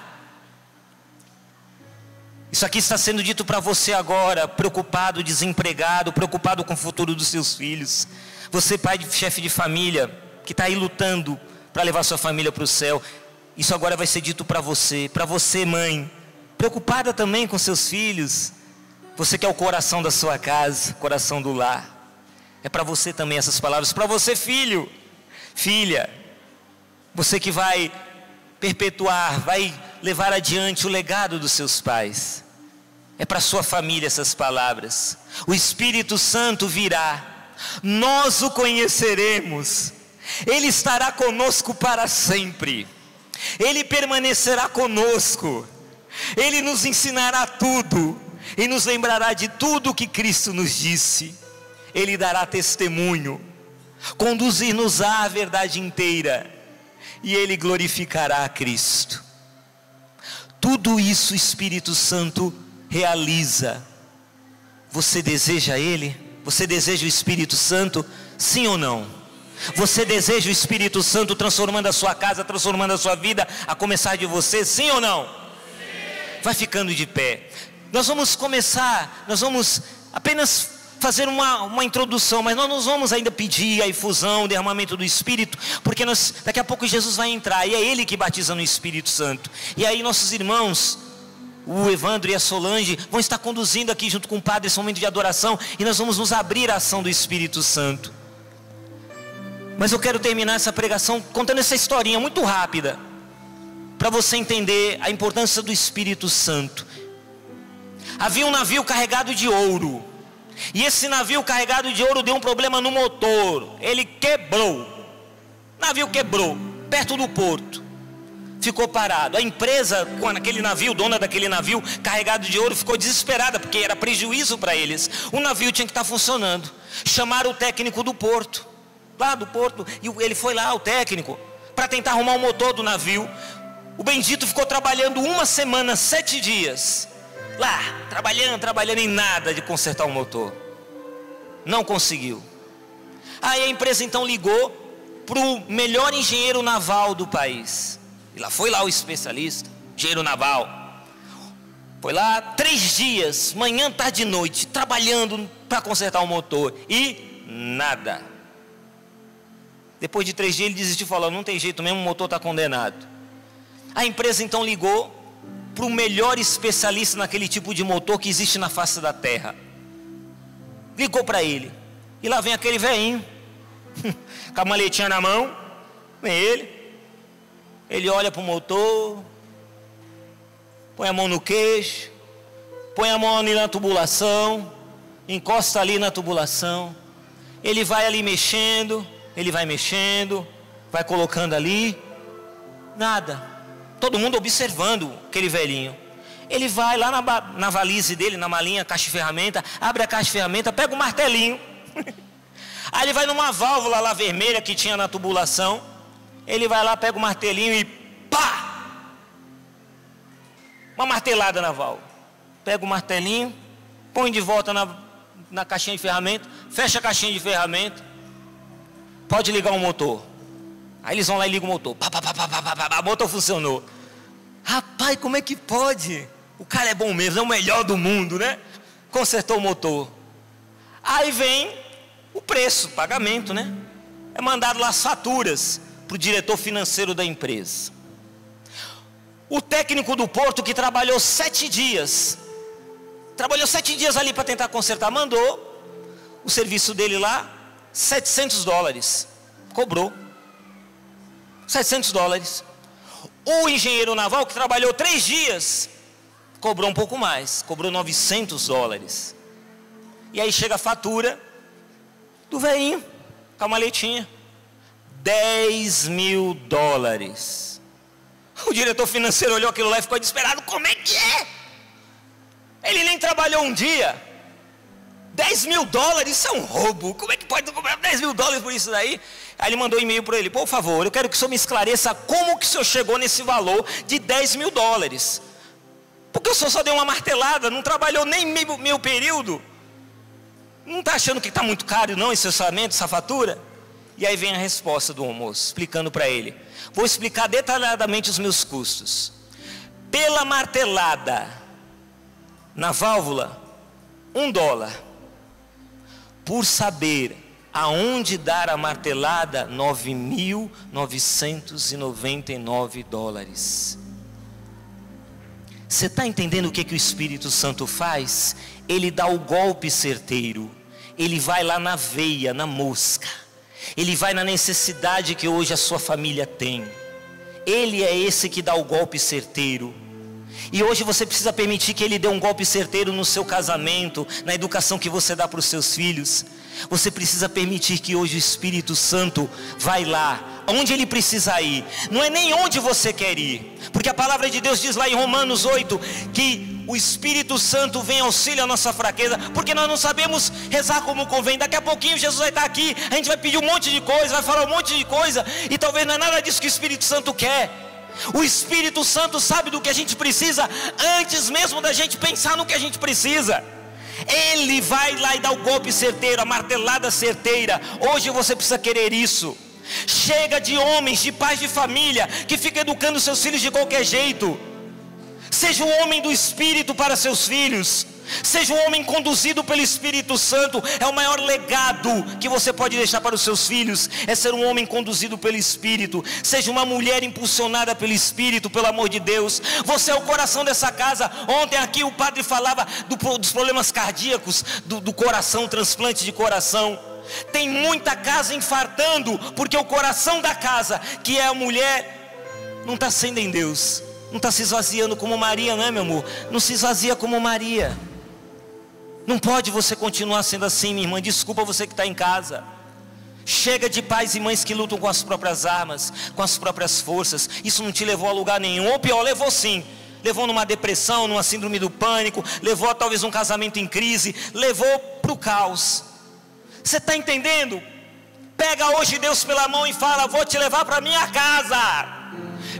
[SPEAKER 1] Isso aqui está sendo dito para você agora, preocupado, desempregado, preocupado com o futuro dos seus filhos. Você, pai, chefe de família, que está aí lutando para levar sua família para o céu. Isso agora vai ser dito para você, mãe, preocupada também com seus filhos. Você que é o coração da sua casa, coração do lar. É para você também essas palavras. Para você, filho, filha, você que vai perpetuar, vai levar adiante o legado dos seus pais. É para sua família essas palavras. O Espírito Santo virá, nós o conheceremos, ele estará conosco para sempre, ele permanecerá conosco, ele nos ensinará tudo e nos lembrará de tudo o que Cristo nos disse. Ele dará testemunho, conduzir-nos-á à verdade inteira, e ele glorificará a Cristo. Tudo isso o Espírito Santo realiza. Você deseja Ele? Você deseja o Espírito Santo? Sim ou não? Você deseja o Espírito Santo transformando a sua casa, transformando a sua vida, a começar de você? Sim ou não? Sim. Vai ficando de pé. Nós vamos começar, nós vamos apenas fazer uma introdução, mas nós não vamos ainda pedir a efusão, o derramamento do Espírito, porque daqui a pouco Jesus vai entrar, e é Ele que batiza no Espírito Santo. E aí nossos irmãos, o Evandro e a Solange, vão estar conduzindo aqui junto com o Padre esse momento de adoração, e nós vamos nos abrir à ação do Espírito Santo. Mas eu quero terminar essa pregação contando essa historinha muito rápida, para você entender a importância do Espírito Santo. Havia um navio carregado de ouro, e esse navio carregado de ouro deu um problema no motor, ele quebrou, o navio quebrou, perto do porto, ficou parado. A empresa com aquele navio, dona daquele navio carregado de ouro, ficou desesperada, porque era prejuízo para eles. O navio tinha que estar funcionando. Chamaram o técnico do porto, lá do porto, e ele foi lá, o técnico, para tentar arrumar o motor do navio. O bendito ficou trabalhando 1 semana, 7 dias, lá, trabalhando em nada de consertar o motor. Não conseguiu. Aí a empresa então ligou para o melhor engenheiro naval do país. E lá foi lá o especialista, engenheiro naval. Foi lá 3 dias, manhã, tarde e noite, trabalhando para consertar o motor. E nada. Depois de 3 dias ele desistiu e falou, não tem jeito mesmo, o motor está condenado. A empresa então ligou para o melhor especialista naquele tipo de motor que existe na face da terra. Ligou para ele. E lá vem aquele velhinho, com a maletinha na mão, vem ele. Ele olha para o motor, põe a mão no queixo, põe a mão ali na tubulação, encosta ali na tubulação. Ele vai ali mexendo, vai colocando ali, nada. Todo mundo observando aquele velhinho. Ele vai lá na valise dele, na malinha, caixa de ferramenta, abre a caixa de ferramenta, pega o martelinho. Aí ele vai numa válvula lá vermelha que tinha na tubulação. Ele vai lá, pega o martelinho e pá! Uma martelada na válvula. Pega o martelinho, põe de volta na caixinha de ferramenta, fecha a caixinha de ferramenta. Pode ligar o motor. Aí eles vão lá e ligam o motor. O motor funcionou. Rapaz, como é que pode? O cara é bom mesmo, é o melhor do mundo, né? Consertou o motor. Aí vem o preço, pagamento, né? É mandado lá as faturas para o diretor financeiro da empresa. O técnico do porto que trabalhou 7 dias, ali para tentar consertar, mandou o serviço dele lá, $700, cobrou, $700. O engenheiro naval que trabalhou 3 dias, cobrou um pouco mais, cobrou $900. E aí chega a fatura do velhinho, com a maletinha, $10.000. O diretor financeiro olhou aquilo lá e ficou desesperado. Como é que é? Ele nem trabalhou um dia. $10.000, isso é um roubo. Como é que pode cobrar $10.000 por isso daí? Aí ele mandou um e-mail para ele: por favor, eu quero que o senhor me esclareça como que o senhor chegou nesse valor de $10.000. Porque o senhor só deu uma martelada, não trabalhou nem meio período. Não está achando que está muito caro não esse orçamento, essa fatura? E aí vem a resposta do moço, explicando para ele: vou explicar detalhadamente os meus custos. Pela martelada na válvula, $1. Por saber aonde dar a martelada, $9.999. Você está entendendo o que o Espírito Santo faz? Ele dá o golpe certeiro. Ele vai lá na veia, na mosca. Ele vai na necessidade que hoje a sua família tem. Ele é esse que dá o golpe certeiro. E hoje você precisa permitir que Ele dê um golpe certeiro no seu casamento, na educação que você dá para os seus filhos. Você precisa permitir que hoje o Espírito Santo vai lá, onde Ele precisa ir. Não é nem onde você quer ir. Porque a palavra de Deus diz lá em Romanos 8, que o Espírito Santo vem auxílio à nossa fraqueza, porque nós não sabemos rezar como convém. Daqui a pouquinho Jesus vai estar aqui, a gente vai pedir um monte de coisa, vai falar um monte de coisa, e talvez não é nada disso que o Espírito Santo quer. O Espírito Santo sabe do que a gente precisa, antes mesmo da gente pensar no que a gente precisa. Ele vai lá e dá o golpe certeiro, a martelada certeira. Hoje você precisa querer isso. Chega de homens, de pais de família, que ficam educando seus filhos de qualquer jeito. Seja um homem do Espírito para seus filhos. Seja um homem conduzido pelo Espírito Santo. É o maior legado que você pode deixar para os seus filhos, é ser um homem conduzido pelo Espírito. Seja uma mulher impulsionada pelo Espírito, pelo amor de Deus. Você é o coração dessa casa. Ontem aqui o padre falava dos problemas cardíacos, do coração, transplante de coração. Tem muita casa infartando, porque o coração da casa, que é a mulher, não está sendo em Deus. Não está se esvaziando como Maria, não é, meu amor? Não se esvazia como Maria. Não pode você continuar sendo assim, minha irmã. Desculpa você que está em casa. Chega de pais e mães que lutam com as próprias armas, com as próprias forças. Isso não te levou a lugar nenhum. Ou pior, levou sim. Levou numa depressão, numa síndrome do pânico. Levou a talvez um casamento em crise. Levou para o caos. Você está entendendo? Pega hoje Deus pela mão e fala: vou te levar para minha casa.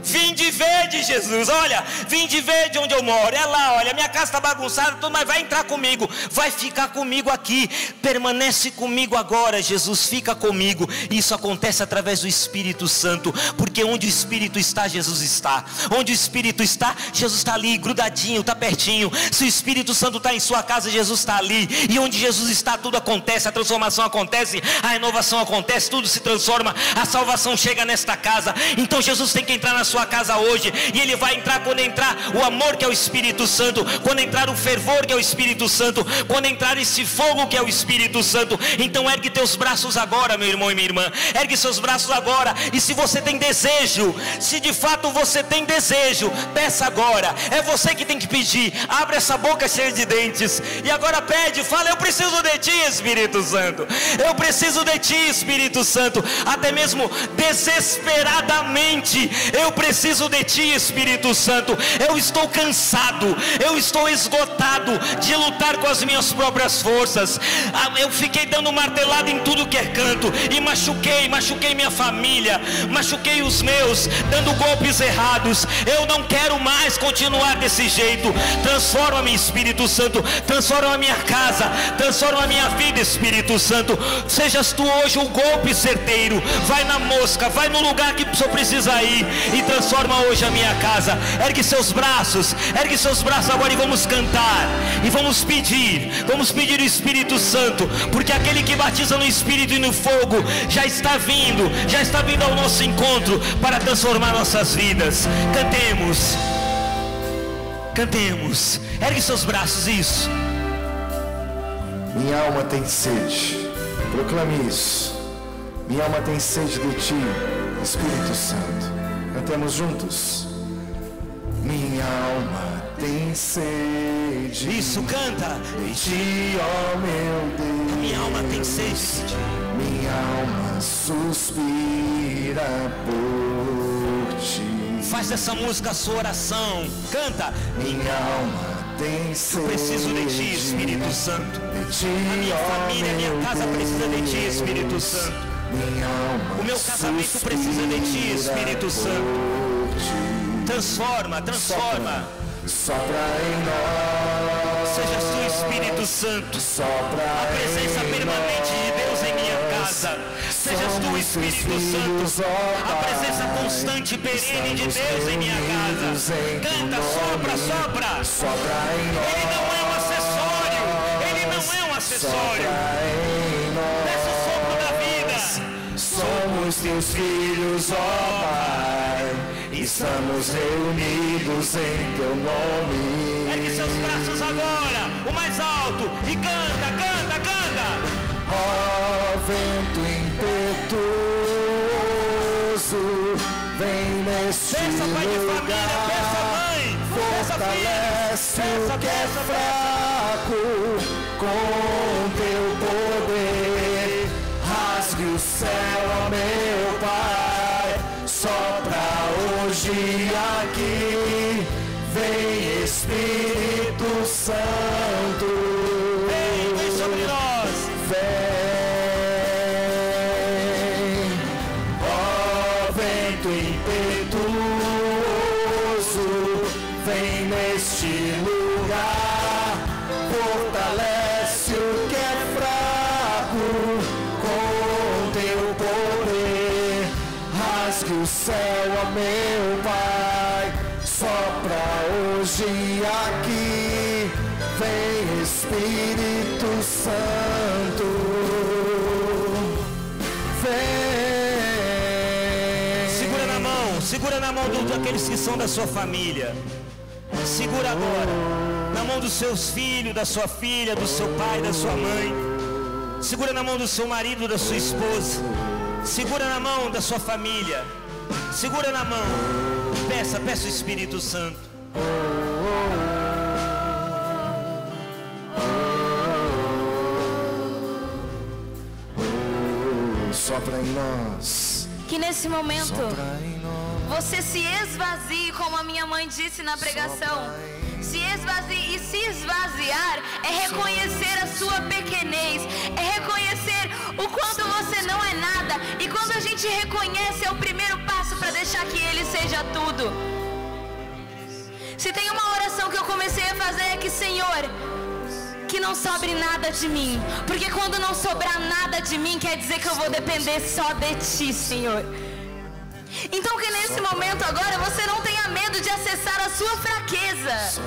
[SPEAKER 1] Vinde ver de Jesus, olha, vinde ver de onde eu moro. É lá, olha, minha casa está bagunçada, tudo, mas vai entrar comigo, vai ficar comigo aqui, permanece comigo agora. Jesus, fica comigo. Isso acontece através do Espírito Santo, porque onde o Espírito está, Jesus está. Onde o Espírito está, Jesus está ali, grudadinho, está pertinho. Se o Espírito Santo está em sua casa, Jesus está ali. E onde Jesus está, tudo acontece, a transformação acontece, a renovação acontece, tudo se transforma, a salvação chega nesta casa. Então Jesus tem que entrar na sua casa hoje, e Ele vai entrar quando entrar o amor que é o Espírito Santo, quando entrar o fervor que é o Espírito Santo, quando entrar esse fogo que é o Espírito Santo. Então ergue teus braços agora, meu irmão e minha irmã, ergue seus braços agora. E se você tem desejo, se de fato você tem desejo, peça agora. É você que tem que pedir. Abre essa boca cheia de dentes e agora pede, fala: eu preciso de Ti, Espírito Santo, eu preciso de Ti, Espírito Santo. Até mesmo desesperadamente Eu preciso de Ti, Espírito Santo. Eu estou cansado, eu estou esgotado de lutar com as minhas próprias forças. Eu fiquei dando martelada em tudo que é canto, e machuquei minha família, machuquei os meus, dando golpes errados. Eu não quero mais continuar desse jeito. Transforma-me, Espírito Santo. Transforma a minha casa, transforma a minha vida, Espírito Santo. Sejas Tu hoje o golpe certeiro. Vai na mosca, vai no lugar que o Senhor precisa ir, e transforma hoje a minha casa. Ergue seus braços agora, e vamos cantar, e vamos pedir o Espírito Santo, porque aquele que batiza no Espírito e no fogo já está vindo ao nosso encontro para transformar nossas vidas. Cantemos, ergue seus braços, isso.
[SPEAKER 4] Minha alma tem sede, proclame isso. Minha alma tem sede de Ti, Espírito Santo. Cantemos juntos. Minha alma tem sede.
[SPEAKER 1] Isso, canta.
[SPEAKER 4] De Ti, ó meu Deus.
[SPEAKER 1] Minha alma tem sede.
[SPEAKER 4] Minha alma suspira por Ti.
[SPEAKER 1] Faz dessa música a sua oração. Canta.
[SPEAKER 4] Minha alma tem sede.
[SPEAKER 1] Eu preciso de Ti, Espírito Santo.
[SPEAKER 4] De Ti,
[SPEAKER 1] a minha família, a minha casa precisa de Ti, Espírito Santo. O meu casamento precisa de Ti, Espírito Santo. Transforma.
[SPEAKER 4] Sopra em nós.
[SPEAKER 1] Sejas Tu, Espírito Santo, a presença permanente de Deus em minha casa. Sejas Tu, Espírito Santo, a presença constante e perene de Deus em minha casa. Canta, sopra. Ele não é um acessório. Desce o sopro da vida.
[SPEAKER 4] Somos Teus filhos, ó Pai. Estamos reunidos em Teu nome.
[SPEAKER 1] Ergue seus braços agora, o mais alto, e canta.
[SPEAKER 4] Ó vento impetuoso, vem neste
[SPEAKER 1] peça, pai de
[SPEAKER 4] lugar.
[SPEAKER 1] Família, peça, mãe,
[SPEAKER 4] Fortalece o que é fraco com Teu poder. Rasgue o céu, ó meu Pai. Sopra hoje aqui. Vem, Espírito Santo.
[SPEAKER 1] Vem sobre nós.
[SPEAKER 4] Vem, ó vento impetuoso, vem neste lugar. Fortalece o que é fraco com Teu poder. Rasgue o céu, ó meu Pai. Sopra hoje aqui. Vem, Espírito Santo. Vem.
[SPEAKER 1] Segura na mão daqueles que são da sua família. Segura agora na mão dos seus filhos, da sua filha, do seu pai, da sua mãe. Segura na mão do seu marido, da sua esposa. Segura na mão da sua família. Segura na mão. Peça o Espírito Santo.
[SPEAKER 4] Sopra em nós.
[SPEAKER 3] Que nesse momento você se esvazie, como a minha mãe disse na pregação. Se esvazie, e se esvaziar é reconhecer a sua pequenez, é reconhecer o quanto você não é nada. E quando a gente reconhece, é o primeiro passo para deixar que Ele seja tudo. Se tem uma oração que eu comecei a fazer é que, Senhor, que não sobre nada de mim, porque quando não sobrar nada de mim, quer dizer que eu vou depender só de Ti, Senhor. Então que nesse momento agora você não tenha medo de acessar a sua fraqueza,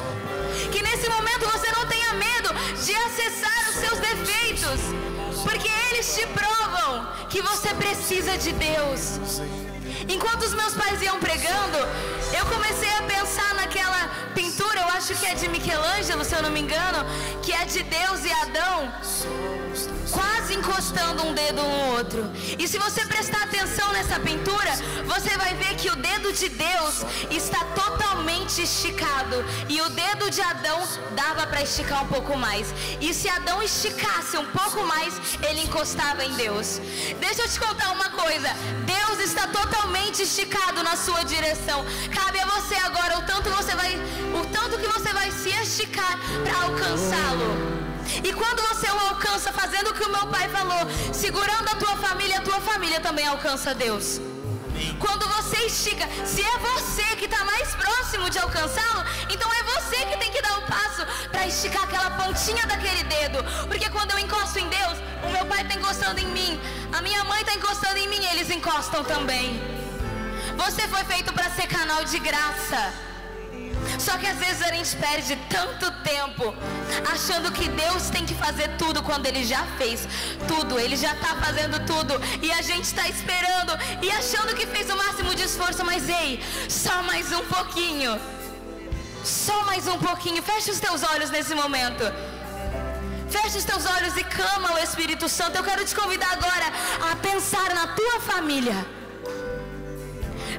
[SPEAKER 3] que nesse momento você não tenha medo de acessar os seus defeitos, porque eles te provam que você precisa de Deus. Enquanto os meus pais iam pregando, eu comecei a pensar naquela pintura, eu acho que é de Michelangelo, se eu não me engano, que é de Deus e Adão, quase encostando um dedo no outro. E se você prestar atenção nessa pintura, você vai ver que o dedo de Deus está totalmente esticado, e o dedo de Adão dava para esticar um pouco mais. E se Adão esticasse um pouco mais, ele encostava em Deus. Deixa eu te contar uma coisa: Deus está totalmente esticado na sua direção. Cabe a você agora o tanto que você vai se esticar para alcançá-lo. E quando você o alcança fazendo o que o meu pai falou, segurando a tua família também alcança Deus. Quando você estica, se é você que está mais próximo de alcançá-lo, então é você que tem que dar o passo para esticar aquela pontinha daquele dedo. Porque quando eu encosto em Deus, o meu pai está encostando em mim, a minha mãe está encostando em mim, eles encostam também. Você foi feito para ser canal de graça. Só que às vezes a gente perde tanto tempo achando que Deus tem que fazer tudo quando Ele já fez tudo, Ele já está fazendo tudo, e a gente está esperando e achando que fez o máximo de esforço. Mas ei, só mais um pouquinho, só mais um pouquinho. Feche os teus olhos nesse momento. Feche os teus olhos e clama ao Espírito Santo. Eu quero te convidar agora a pensar na tua família.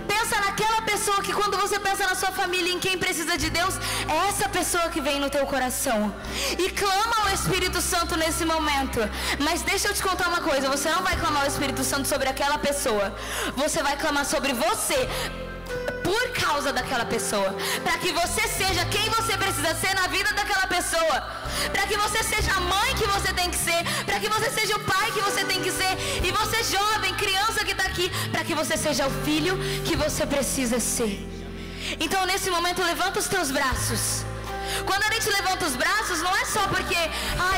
[SPEAKER 3] Pensa naquela pessoa que, quando você pensa na sua família, em quem precisa de Deus, é essa pessoa que vem no teu coração. E clama ao Espírito Santo nesse momento. Mas deixa eu te contar uma coisa: você não vai clamar ao Espírito Santo sobre aquela pessoa, você vai clamar sobre você, por causa daquela pessoa, para que você seja quem você precisa ser na vida daquela pessoa, para que você seja a mãe que você tem que ser, para que você seja o pai que você tem que ser, e você jovem, criança que está aqui, para que você seja o filho que você precisa ser. Então nesse momento levanta os teus braços. Quando a gente levanta os braços, não é só porque,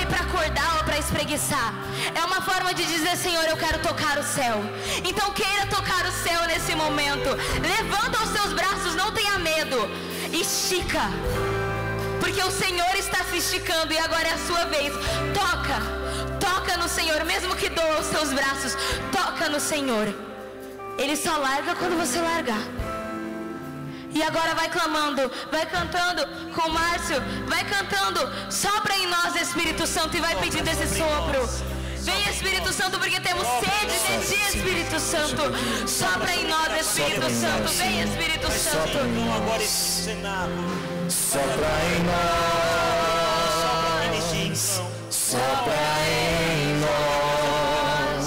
[SPEAKER 3] para acordar ou para espreguiçar. É uma forma de dizer: Senhor, eu quero tocar o céu. Então queira tocar o céu nesse momento. Levanta os teus braços, não tenha medo. Estica, porque o Senhor está se esticando, e agora é a sua vez. Toca no Senhor, mesmo que doa os teus braços. Toca no Senhor. Ele só larga quando você largar. E agora vai clamando, vai cantando com o Márcio, vai cantando. Sopra em nós, Espírito Santo, e vai pedindo esse sopro. Vem, Espírito Santo, porque temos sede de ti, Espírito Santo. Sopra em nós, Espírito Santo. Vem, Espírito Santo.
[SPEAKER 4] Sopra em nós. Sopra em nós.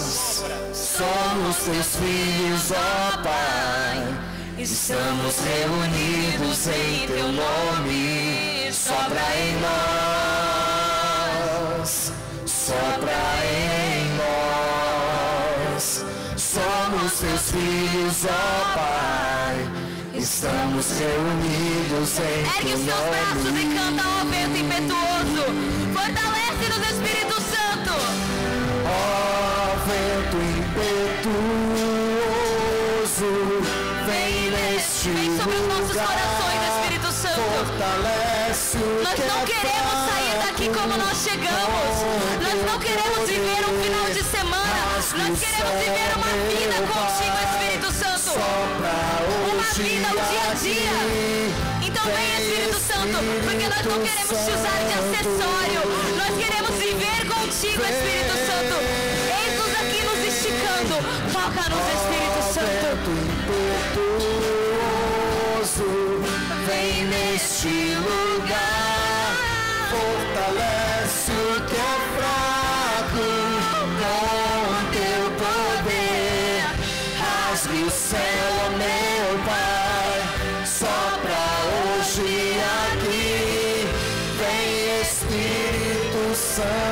[SPEAKER 4] Somos teus filhos, ó Pai. Estamos reunidos em teu nome. Sopra em nós. Sopra em nós. Somos teus filhos, ó Pai. Estamos reunidos em teu nome.
[SPEAKER 3] Ergue os teus braços e canta, ó vento impetuoso. Fortalece-nos, Espírito Santo.
[SPEAKER 4] Ó vento impetuoso, vem neste
[SPEAKER 3] Vem sobre os nossos
[SPEAKER 4] lugar.
[SPEAKER 3] corações, Espírito Santo.
[SPEAKER 4] Fortalece o
[SPEAKER 3] Nós
[SPEAKER 4] que
[SPEAKER 3] não
[SPEAKER 4] é
[SPEAKER 3] queremos sair daqui como nós chegamos. Nós não queremos viver um final de semana. Nós queremos viver uma vida contigo, Espírito Santo. Uma vida, o dia a dia. Então vem, Espírito Santo, porque nós não queremos te usar de acessório. Nós queremos viver contigo, Espírito Santo. Eis-nos aqui nos esticando. Toca-nos, Espírito Santo.
[SPEAKER 4] Vem neste lugar, fortalece o que é fraco com teu poder. Rasgue o céu, ó meu Pai, sopra hoje aqui. Vem, Espírito Santo.